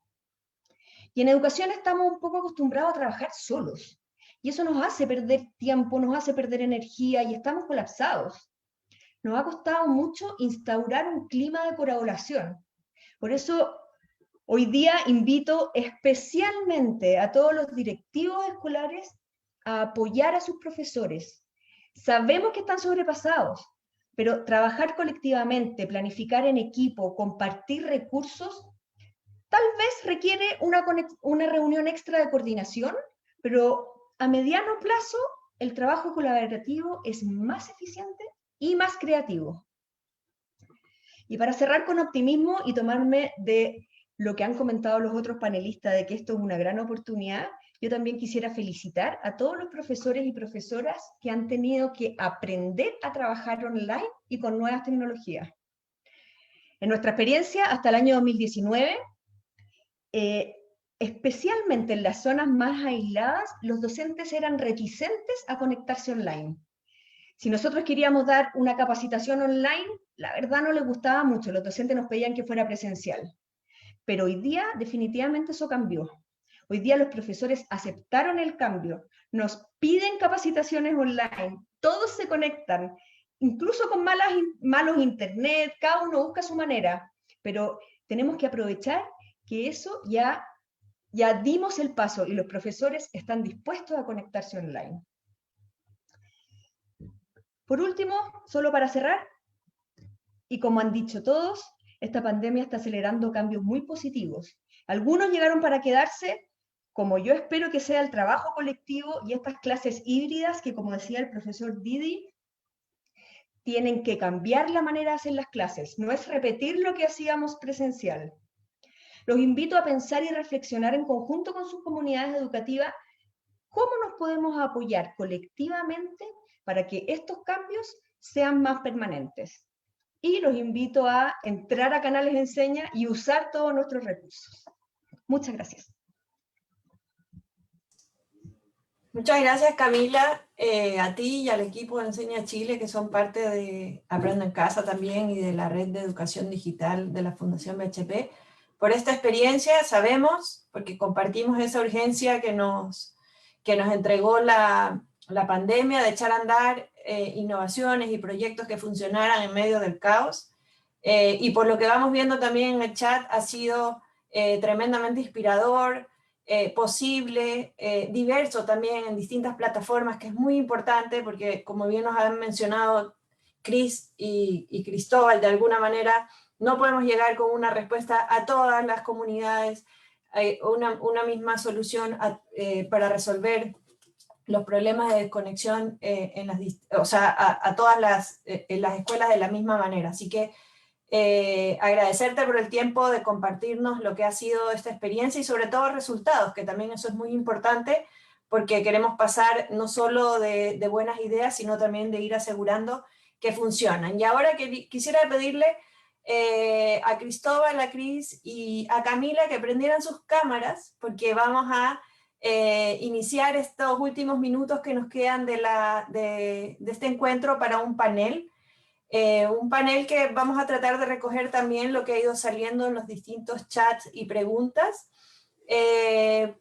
Y en educación estamos un poco acostumbrados a trabajar solos, y eso nos hace perder tiempo, nos hace perder energía y estamos colapsados. Nos ha costado mucho instaurar un clima de colaboración. Por eso, hoy día invito especialmente a todos los directivos escolares a apoyar a sus profesores. Sabemos que están sobrepasados, pero trabajar colectivamente, planificar en equipo, compartir recursos, tal vez requiere una reunión extra de coordinación, pero a mediano plazo el trabajo colaborativo es más eficiente y más creativo. Y para cerrar con optimismo y tomarme de lo que han comentado los otros panelistas de que esto es una gran oportunidad, yo también quisiera felicitar a todos los profesores y profesoras que han tenido que aprender a trabajar online y con nuevas tecnologías. En nuestra experiencia, hasta el año 2019, especialmente en las zonas más aisladas, los docentes eran reticentes a conectarse online. Si nosotros queríamos dar una capacitación online, la verdad no les gustaba mucho, los docentes nos pedían que fuera presencial. Pero hoy día definitivamente eso cambió. Hoy día los profesores aceptaron el cambio, nos piden capacitaciones online, todos se conectan, incluso con malos internet, cada uno busca su manera, pero tenemos que aprovechar que eso ya dimos el paso y los profesores están dispuestos a conectarse online. Por último, solo para cerrar, y como han dicho todos, esta pandemia está acelerando cambios muy positivos. Algunos llegaron para quedarse, como yo espero que sea el trabajo colectivo y estas clases híbridas que, como decía el profesor Didi, tienen que cambiar la manera de hacer las clases, no es repetir lo que hacíamos presencial. Los invito a pensar y reflexionar en conjunto con sus comunidades educativas cómo nos podemos apoyar colectivamente para que estos cambios sean más permanentes. Y los invito a entrar a Canales Enseña y usar todos nuestros recursos. Muchas gracias. Muchas gracias, Camila, a ti y al equipo de Enseña Chile, que son parte de Aprendo en Casa también y de la red de educación digital de la Fundación BHP, por esta experiencia. Sabemos, porque compartimos esa urgencia que nos entregó la pandemia, de echar a andar innovaciones y proyectos que funcionaran en medio del caos. Y por lo que vamos viendo también en el chat, ha sido tremendamente inspirador, posible, diverso también en distintas plataformas, que es muy importante porque, como bien nos han mencionado Cris y Cristóbal, de alguna manera no podemos llegar con una respuesta a todas las comunidades, una misma solución para resolver los problemas de desconexión a todas las escuelas de la misma manera. Así que agradecerte por el tiempo de compartirnos lo que ha sido esta experiencia y sobre todo resultados, que también eso es muy importante, porque queremos pasar no solo de buenas ideas, sino también de ir asegurando que funcionan. Y ahora quisiera pedirle a Cristóbal, a Cris y a Camila que prendieran sus cámaras, porque vamos a iniciar estos últimos minutos que nos quedan de este encuentro para un panel. Un panel que vamos a tratar de recoger también lo que ha ido saliendo en los distintos chats y preguntas,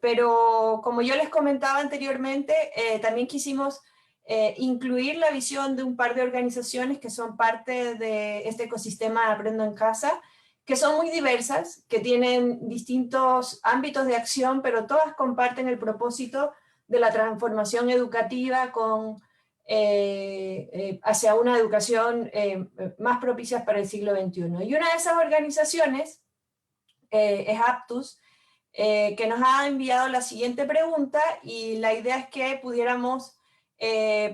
pero como yo les comentaba anteriormente, también quisimos incluir la visión de un par de organizaciones que son parte de este ecosistema de Aprendo en Casa, que son muy diversas, que tienen distintos ámbitos de acción, pero todas comparten el propósito de la transformación educativa hacia una educación más propicia para el siglo XXI. Y una de esas organizaciones es Aptus, que nos ha enviado la siguiente pregunta, y la idea es que pudiéramos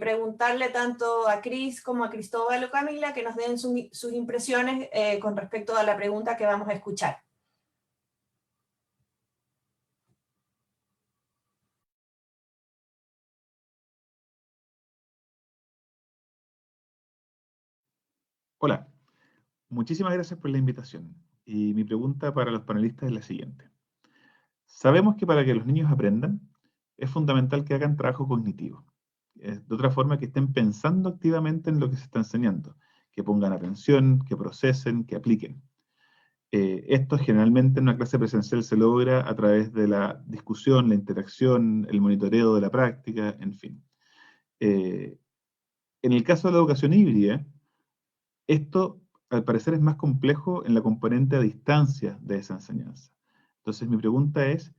preguntarle tanto a Cris como a Cristóbal o Camila que nos den sus impresiones con respecto a la pregunta que vamos a escuchar. Hola, muchísimas gracias por la invitación. Y mi pregunta para los panelistas es la siguiente. Sabemos que para que los niños aprendan, es fundamental que hagan trabajo cognitivo. De otra forma, que estén pensando activamente en lo que se está enseñando, que pongan atención, que procesen, que apliquen. Esto generalmente en una clase presencial se logra a través de la discusión, la interacción, el monitoreo de la práctica, en fin. En el caso de la educación híbrida, esto, al parecer, es más complejo en la componente a distancia de esa enseñanza. Entonces, mi pregunta es,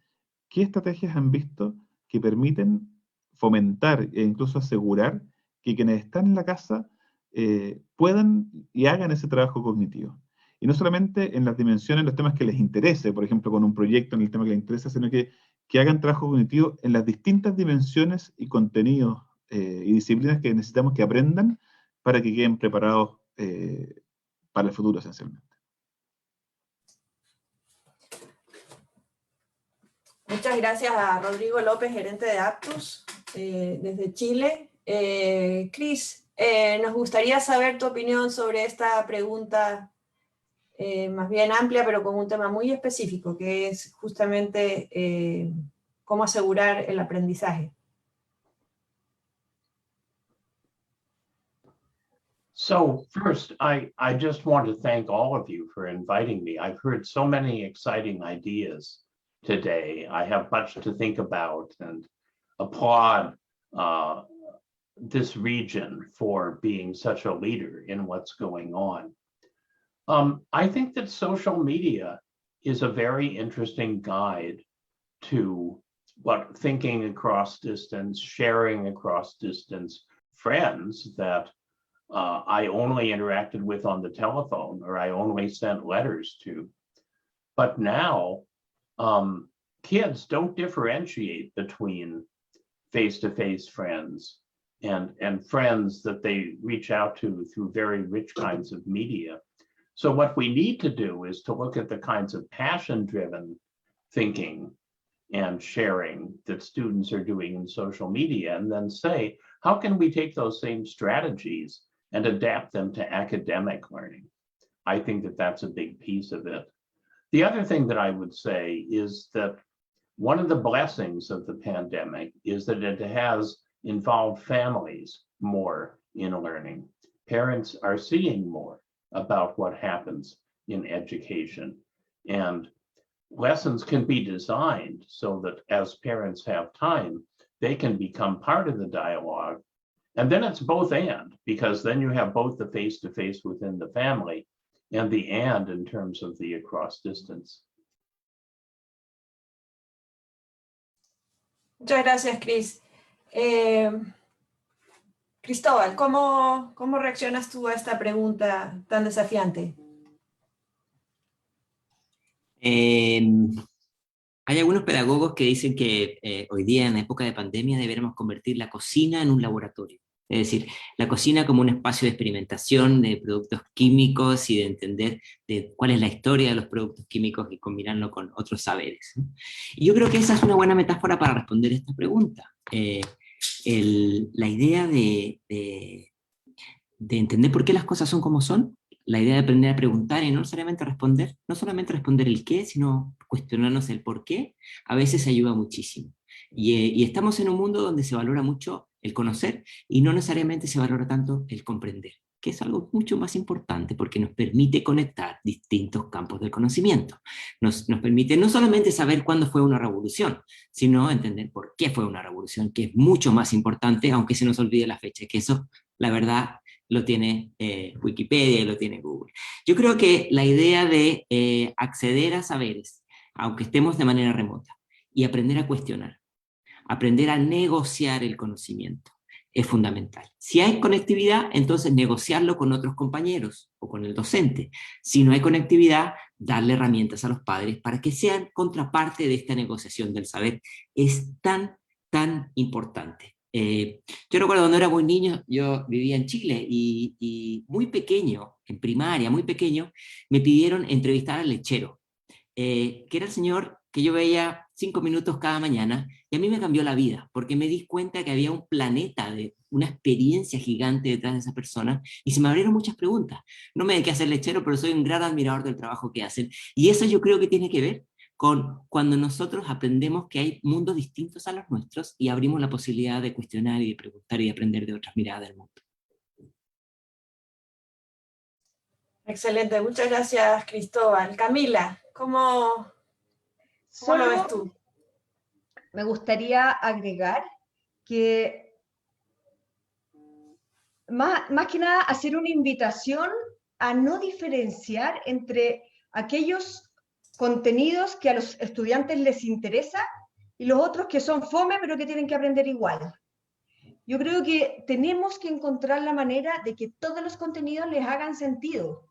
¿qué estrategias han visto que permiten fomentar e incluso asegurar que quienes están en la casa puedan y hagan ese trabajo cognitivo? Y no solamente en las dimensiones, los temas que les interese, por ejemplo, con un proyecto en el tema que les interesa, sino que hagan trabajo cognitivo en las distintas dimensiones y contenidos y disciplinas que necesitamos que aprendan para que queden preparados para el futuro, esencialmente. Muchas gracias a Rodrigo López, gerente de Aptus, desde Chile. Cris, nos gustaría saber tu opinión sobre esta pregunta más bien amplia, pero con un tema muy específico, que es justamente cómo asegurar el aprendizaje. So first, I just want to thank all of you for inviting me. I've heard so many exciting ideas today. I have much to think about and applaud this region for being such a leader in what's going on. I think that social media is a very interesting guide to what thinking across distance, sharing across distance, friends that I only interacted with on the telephone or I only sent letters to. But now kids don't differentiate between face-to-face friends and friends that they reach out to through very rich kinds of media. So what we need to do is to look at the kinds of passion-driven thinking and sharing that students are doing in social media, and then say, how can we take those same strategies and adapt them to academic learning? I think that that's a big piece of it. The other thing that I would say is that one of the blessings of the pandemic is that it has involved families more in learning. Parents are seeing more about what happens in education, and lessons can be designed so that as parents have time, they can become part of the dialogue. And then it's both and, because then you have both the face-to-face within the family and the and in terms of the across distance. Muchas gracias, Chris. Cristóbal, ¿cómo reaccionas tú a esta pregunta tan desafiante? Hay algunos pedagogos que dicen que hoy día, en la época de pandemia, deberíamos convertir la cocina en un laboratorio. Es decir, la cocina como un espacio de experimentación de productos químicos y de entender cuál es la historia de los productos químicos y combinarlo con otros saberes, ¿no? Y yo creo que esa es una buena metáfora para responder esta pregunta. La idea de entender por qué las cosas son como son, la idea de aprender a preguntar y no solamente responder el qué, sino cuestionarnos el por qué, a veces ayuda muchísimo. Y estamos en un mundo donde se valora mucho el conocer y no necesariamente se valora tanto el comprender, que es algo mucho más importante porque nos permite conectar distintos campos del conocimiento. Nos permite no solamente saber cuándo fue una revolución, sino entender por qué fue una revolución, que es mucho más importante, aunque se nos olvide la fecha, que eso, la verdad, lo tiene Wikipedia y lo tiene Google. Yo creo que la idea de acceder a saberes, aunque estemos de manera remota, y aprender a cuestionar, aprender a negociar el conocimiento, es fundamental. Si hay conectividad, entonces negociarlo con otros compañeros o con el docente. Si no hay conectividad, darle herramientas a los padres para que sean contraparte de esta negociación del saber. Es tan importante. Yo recuerdo cuando era muy niño, yo vivía en Chile y muy pequeño, en primaria, muy pequeño, me pidieron entrevistar al lechero, que era el señor que yo veía 5 minutos cada mañana, y a mí me cambió la vida, porque me di cuenta que había un planeta, una experiencia gigante detrás de esa persona, y se me abrieron muchas preguntas. No me dediqué a ser lechero, pero soy un gran admirador del trabajo que hacen, y eso yo creo que tiene que ver con cuando nosotros aprendemos que hay mundos distintos a los nuestros, y abrimos la posibilidad de cuestionar y de preguntar y de aprender de otras miradas del mundo. Excelente, muchas gracias, Cristóbal. Camila, ¿cómo lo ves tú? Me gustaría agregar que más que nada hacer una invitación a no diferenciar entre aquellos contenidos que a los estudiantes les interesa y los otros que son fome pero que tienen que aprender igual. Yo creo que tenemos que encontrar la manera de que todos los contenidos les hagan sentido.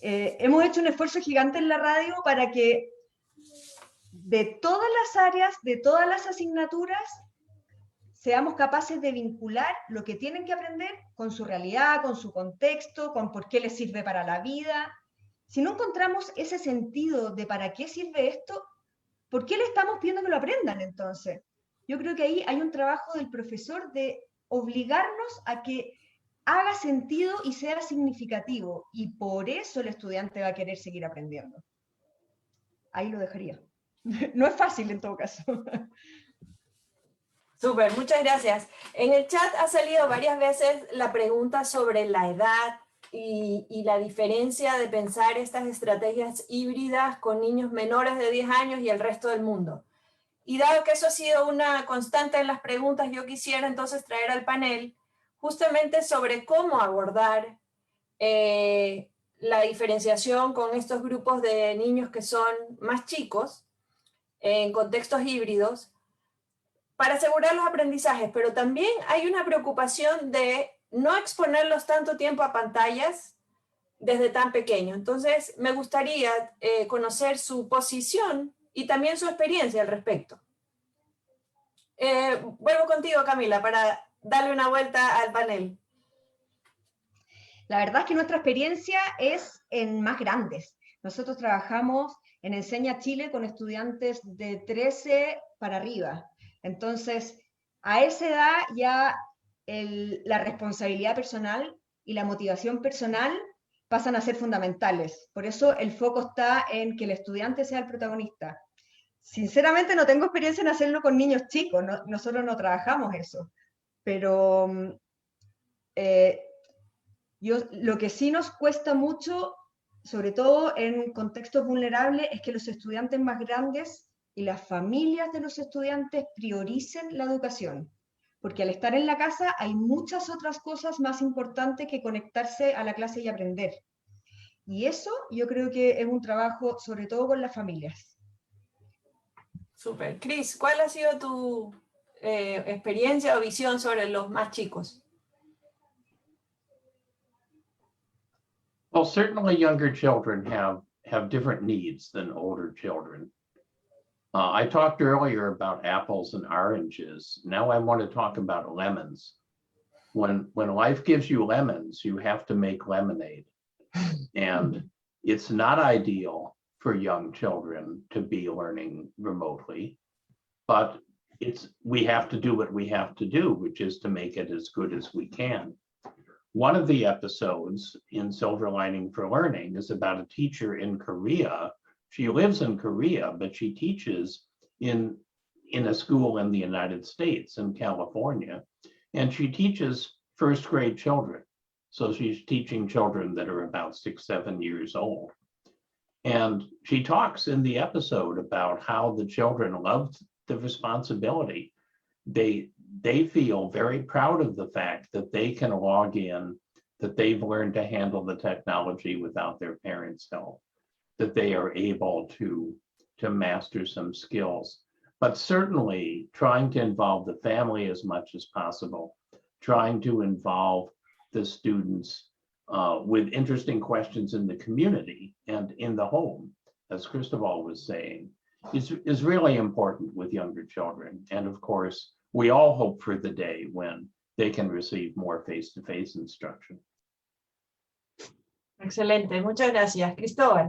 Hemos hecho un esfuerzo gigante en la radio para que de todas las áreas, de todas las asignaturas, seamos capaces de vincular lo que tienen que aprender con su realidad, con su contexto, con por qué les sirve para la vida. Si no encontramos ese sentido de para qué sirve esto, ¿por qué le estamos pidiendo que lo aprendan entonces? Yo creo que ahí hay un trabajo del profesor de obligarnos a que haga sentido y sea significativo, y por eso el estudiante va a querer seguir aprendiendo. Ahí lo dejaría. No es fácil en todo caso. Súper, muchas gracias. En el chat ha salido varias veces la pregunta sobre la edad y la diferencia de pensar estas estrategias híbridas con niños menores de 10 años y el resto del mundo. Y dado que eso ha sido una constante en las preguntas, yo quisiera entonces traer al panel justamente sobre cómo abordar la diferenciación con estos grupos de niños que son más chicos en contextos híbridos para asegurar los aprendizajes, pero también hay una preocupación de no exponerlos tanto tiempo a pantallas desde tan pequeño. Entonces, me gustaría conocer su posición y también su experiencia al respecto. Vuelvo contigo, Camila, para darle una vuelta al panel. La verdad es que nuestra experiencia es en más grandes. Nosotros trabajamos en Enseña Chile con estudiantes de 13 para arriba. Entonces, a esa edad ya la responsabilidad personal y la motivación personal pasan a ser fundamentales. Por eso el foco está en que el estudiante sea el protagonista. Sinceramente no tengo experiencia en hacerlo con niños chicos, nosotros no trabajamos eso, pero lo que sí nos cuesta mucho, sobre todo en contextos vulnerables, es que los estudiantes más grandes y las familias de los estudiantes prioricen la educación, porque al estar en la casa hay muchas otras cosas más importantes que conectarse a la clase y aprender. Y eso yo creo que es un trabajo sobre todo con las familias. Súper. Cris, ¿cuál ha sido tu experiencia o visión sobre los más chicos? Well, certainly younger children have different needs than older children. I talked earlier about apples and oranges. Now I want to talk about lemons. When life gives you lemons, you have to make lemonade. And it's not ideal for young children to be learning remotely, but we have to do what we have to do, which is to make it as good as we can. One of the episodes in Silver Lining for Learning is about a teacher in Korea. She lives in Korea, but she teaches in a school in the United States, in California, and she teaches first grade children. So she's teaching children that are about 6, 7 years old. And she talks in the episode about how the children loved the responsibility. They feel very proud of the fact that they can log in, that they've learned to handle the technology without their parents' help, that they are able to master some skills. But certainly trying to involve the family as much as possible, trying to involve the students with interesting questions in the community and in the home, as Cristobal was saying, is really important with younger children. And of course, we all hope for the day when they can receive more face-to-face instruction. Excelente, muchas gracias. Cristóbal.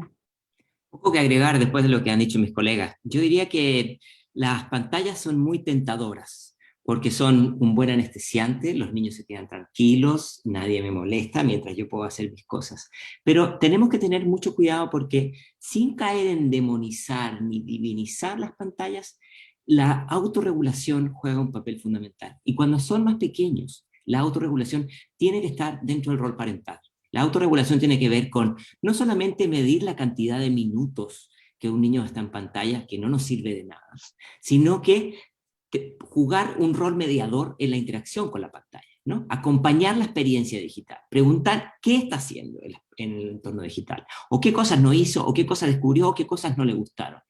Poco que agregar después de lo que han dicho mis colegas. Yo diría que las pantallas son muy tentadoras, porque son un buen anestesiante, los niños se quedan tranquilos, nadie me molesta mientras yo puedo hacer mis cosas. Pero tenemos que tener mucho cuidado porque sin caer en demonizar ni divinizar las pantallas, la autorregulación juega un papel fundamental. Y cuando son más pequeños, la autorregulación tiene que estar dentro del rol parental. La autorregulación tiene que ver con no solamente medir la cantidad de minutos que un niño está en pantalla, que no nos sirve de nada, sino que jugar un rol mediador en la interacción con la pantalla, ¿no? Acompañar la experiencia digital, preguntar qué está haciendo en el entorno digital, o qué cosas no hizo, o qué cosas descubrió, o qué cosas no le gustaron.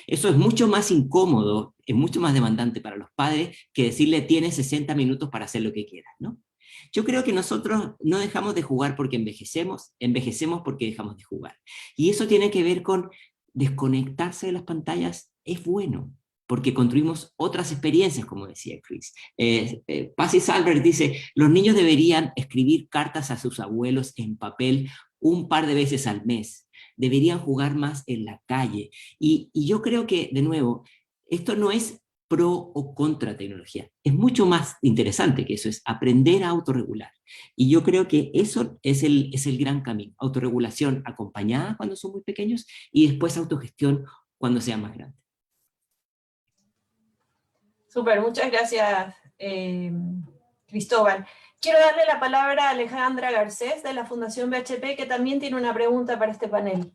Eso es mucho más incómodo, es mucho más demandante para los padres que decirle tienes 60 minutos para hacer lo que quieras, ¿no? Yo creo que nosotros no dejamos de jugar porque envejecemos, envejecemos porque dejamos de jugar. Y eso tiene que ver con desconectarse de las pantallas, es bueno, porque construimos otras experiencias, como decía Chris. Pasi Salberg dice, los niños deberían escribir cartas a sus abuelos en papel un par de veces al mes, deberían jugar más en la calle. Y yo creo que, de nuevo, esto no es pro o contra tecnología, es mucho más interesante que eso, es aprender a autorregular. Y yo creo que eso es el gran camino, autorregulación acompañada cuando son muy pequeños y después autogestión cuando sean más grandes. Súper, muchas gracias, Cristóbal. Quiero darle la palabra a Alejandra Garcés de la Fundación BHP, que también tiene una pregunta para este panel.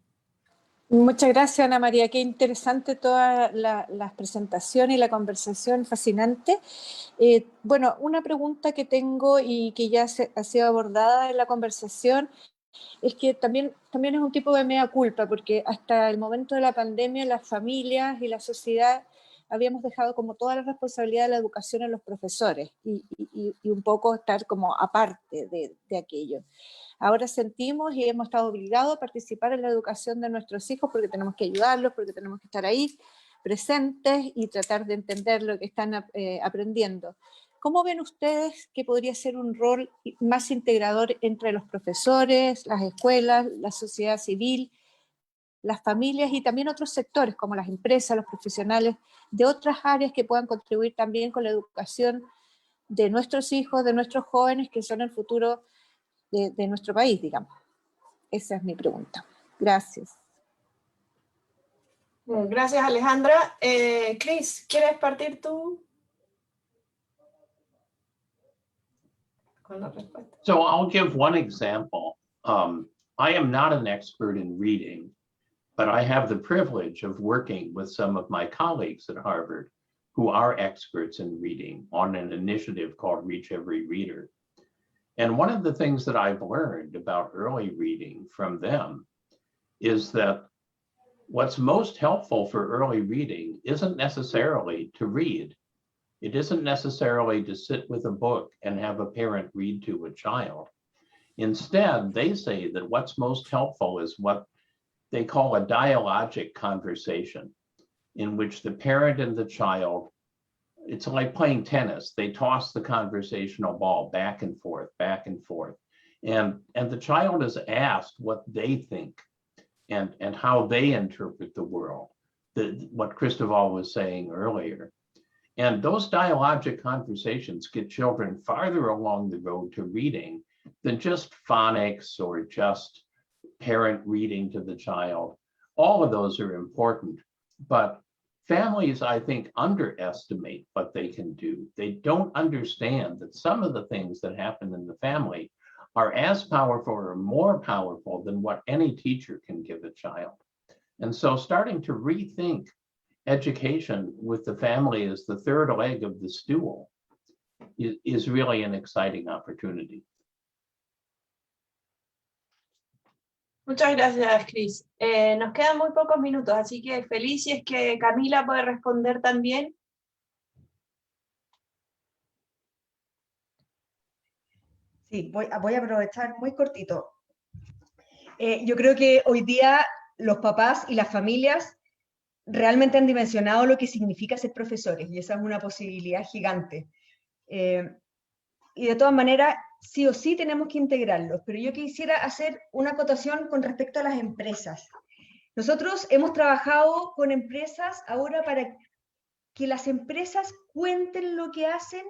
Muchas gracias, Ana María. Qué interesante todas las presentaciones y la conversación, fascinante. Bueno, una pregunta que tengo y que ya ha sido abordada en la conversación es que también es un tipo de mea culpa, porque hasta el momento de la pandemia las familias y la sociedad habíamos dejado como toda la responsabilidad de la educación en los profesores y un poco estar como aparte de aquello. Ahora sentimos y hemos estado obligados a participar en la educación de nuestros hijos porque tenemos que ayudarlos, porque tenemos que estar ahí presentes y tratar de entender lo que están aprendiendo. ¿Cómo ven ustedes que podría ser un rol más integrador entre los profesores, las escuelas, la sociedad civil, las familias y también otros sectores como las empresas, los profesionales de otras áreas que puedan contribuir también con la educación de nuestros hijos, de nuestros jóvenes que son el futuro de nuestro país, digamos? Esa es mi pregunta. Gracias. Gracias, Alejandra. Cris, ¿quieres partir tú con la respuesta? So I'll give one example. I am not an expert in reading, but I have the privilege of working with some of my colleagues at Harvard who are experts in reading on an initiative called Reach Every Reader. And one of the things that I've learned about early reading from them is that what's most helpful for early reading isn't necessarily to read. It isn't necessarily to sit with a book and have a parent read to a child. Instead, they say that what's most helpful is what they call a dialogic conversation, in which the parent and the child, it's like playing tennis. They toss the conversational ball back and forth, back and forth. And the child is asked what they think and how they interpret the world, what Cristóbal was saying earlier. And those dialogic conversations get children farther along the road to reading than just phonics or just parent reading to the child. All of those are important, but families, I think, underestimate what they can do. They don't understand that some of the things that happen in the family are as powerful or more powerful than what any teacher can give a child. And so starting to rethink education with the family as the third leg of the stool is really an exciting opportunity. Muchas gracias, Cris. Nos quedan muy pocos minutos, así que feliz si es que Camila puede responder también. Sí, voy a aprovechar muy cortito. Yo creo que hoy día los papás y las familias realmente han dimensionado lo que significa ser profesores, y esa es una posibilidad gigante. Y de todas maneras, sí o sí tenemos que integrarlos, pero yo quisiera hacer una acotación con respecto a las empresas. Nosotros hemos trabajado con empresas ahora para que las empresas cuenten lo que hacen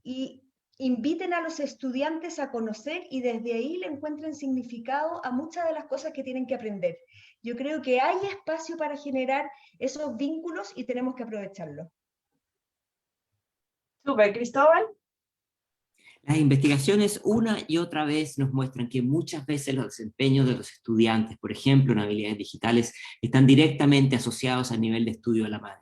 y inviten a los estudiantes a conocer y desde ahí le encuentren significado a muchas de las cosas que tienen que aprender. Yo creo que hay espacio para generar esos vínculos y tenemos que aprovecharlo. Súper, Cristóbal. Las investigaciones una y otra vez nos muestran que muchas veces los desempeños de los estudiantes, por ejemplo en habilidades digitales, están directamente asociados al nivel de estudio de la madre.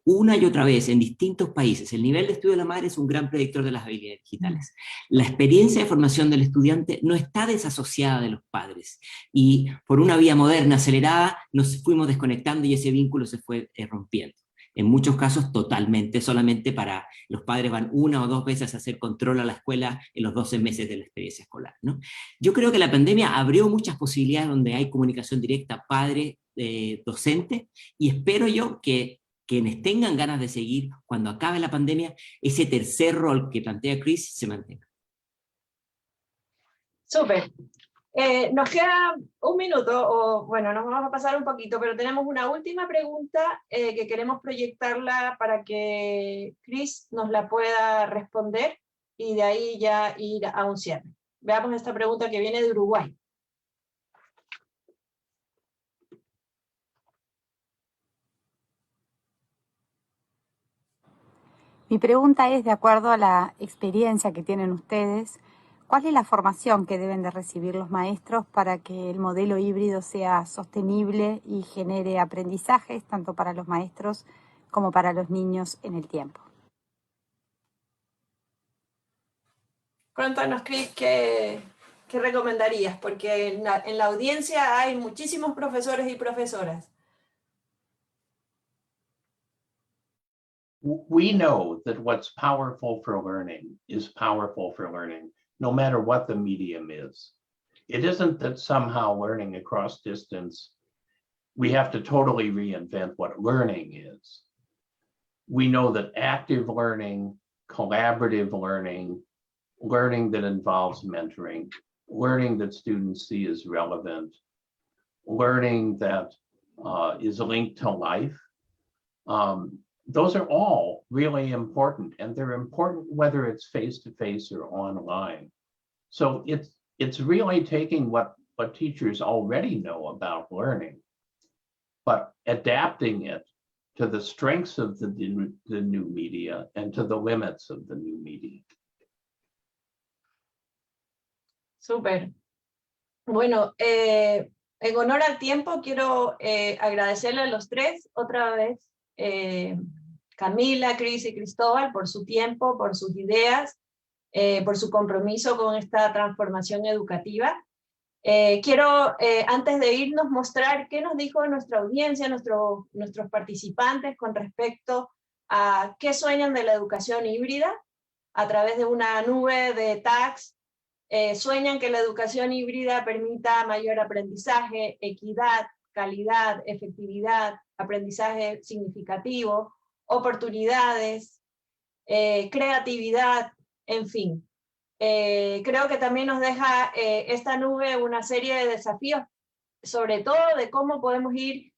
Una y otra vez, en distintos países, el nivel de estudio de la madre es un gran predictor de las habilidades digitales. La experiencia de formación del estudiante no está desasociada de los padres, y por una vía moderna, acelerada, nos fuimos desconectando y ese vínculo se fue rompiendo. En muchos casos totalmente, solamente para los padres van una o dos veces a hacer control a la escuela en los 12 meses de la experiencia escolar, ¿no? Yo creo que la pandemia abrió muchas posibilidades donde hay comunicación directa padre-docente, y espero yo que quienes tengan ganas de seguir cuando acabe la pandemia, ese tercer rol que plantea Cris se mantenga. Súper. Nos queda un minuto, o bueno, nos vamos a pasar un poquito, pero tenemos una última pregunta que queremos proyectarla para que Cris nos la pueda responder y de ahí ya ir a un cierre. Veamos esta pregunta que viene de Uruguay. Mi pregunta es, de acuerdo a la experiencia que tienen ustedes, ¿cuál es la formación que deben de recibir los maestros para que el modelo híbrido sea sostenible y genere aprendizajes tanto para los maestros como para los niños en el tiempo? Cuéntanos, Cris, ¿qué recomendarías? Porque en la audiencia hay muchísimos profesores y profesoras. We know that what's powerful for learning is powerful for learning, no matter what the medium is. It isn't that somehow learning across distance, we have to totally reinvent what learning is. We know that active learning, collaborative learning, learning that involves mentoring, learning that students see as relevant, learning that is linked to life, those are all really important, and they're important whether it's face-to-face or online. So it's really taking what teachers already know about learning, but adapting it to the strengths of the new media and to the limits of the new media. Súper. Bueno, en honor al tiempo quiero agradecerle a los tres otra vez, Camila, Cris y Cristóbal, por su tiempo, por sus ideas, por su compromiso con esta transformación educativa. Quiero, antes de irnos, mostrar qué nos dijo nuestra audiencia, nuestros participantes con respecto a qué sueñan de la educación híbrida a través de una nube de tags. Sueñan que la educación híbrida permita mayor aprendizaje, equidad, calidad, efectividad, aprendizaje significativo, oportunidades, creatividad, en fin. Creo que también nos deja esta nube una serie de desafíos, sobre todo de cómo podemos ir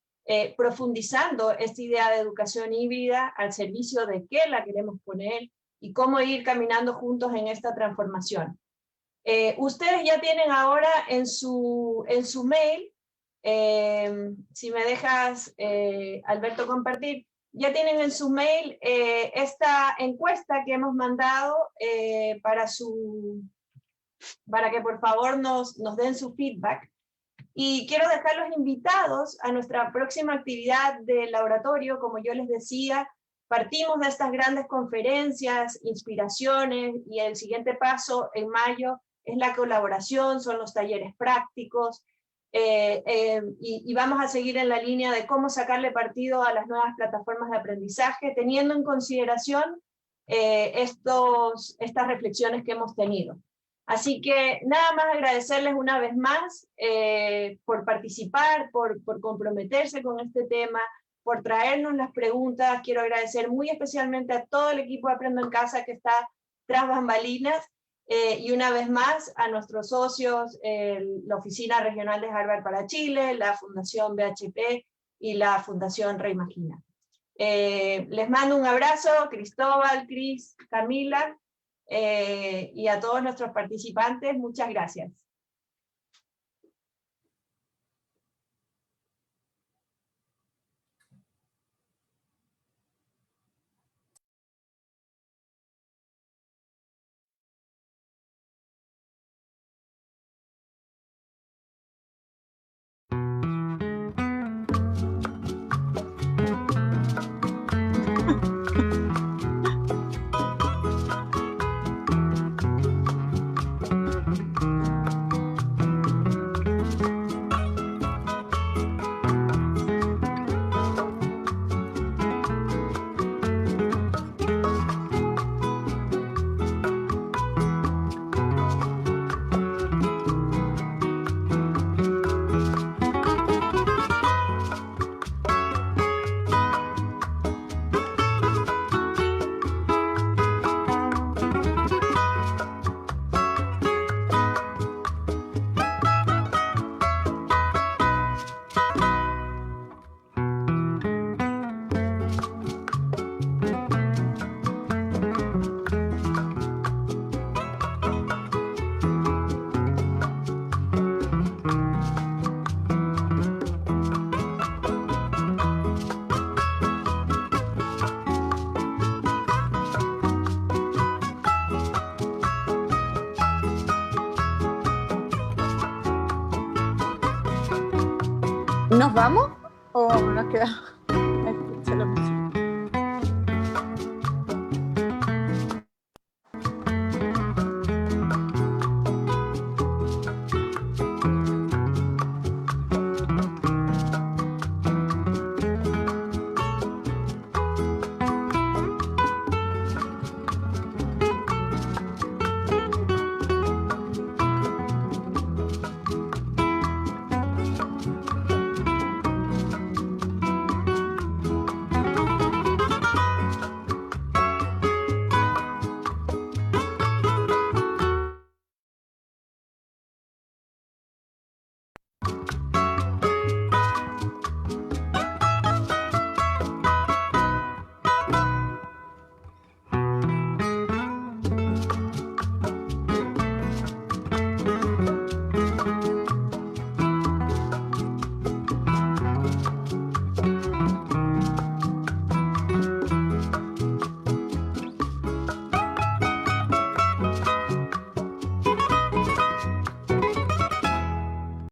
profundizando esta idea de educación híbrida, al servicio de qué la queremos poner y cómo ir caminando juntos en esta transformación. Ustedes ya tienen ahora en su mail, si me dejas, Alberto, compartir, ya tienen en su mail esta encuesta que hemos mandado para que por favor nos den su feedback. Y quiero dejarlos invitados a nuestra próxima actividad del laboratorio. Como yo les decía, partimos de estas grandes conferencias, inspiraciones, y el siguiente paso en mayo es la colaboración, son los talleres prácticos, y vamos a seguir en la línea de cómo sacarle partido a las nuevas plataformas de aprendizaje, teniendo en consideración estas reflexiones que hemos tenido. Así que nada más agradecerles una vez más por participar, por comprometerse con este tema, por traernos las preguntas. Quiero agradecer muy especialmente a todo el equipo de Aprendo en Casa que está tras bambalinas, y una vez más a nuestros socios, la Oficina Regional de Harvard para Chile, la Fundación BHP y la Fundación Reimagina. Les mando un abrazo, Cristóbal, Cris, Camila, y a todos nuestros participantes, muchas gracias. ¿Nos vamos o nos quedamos?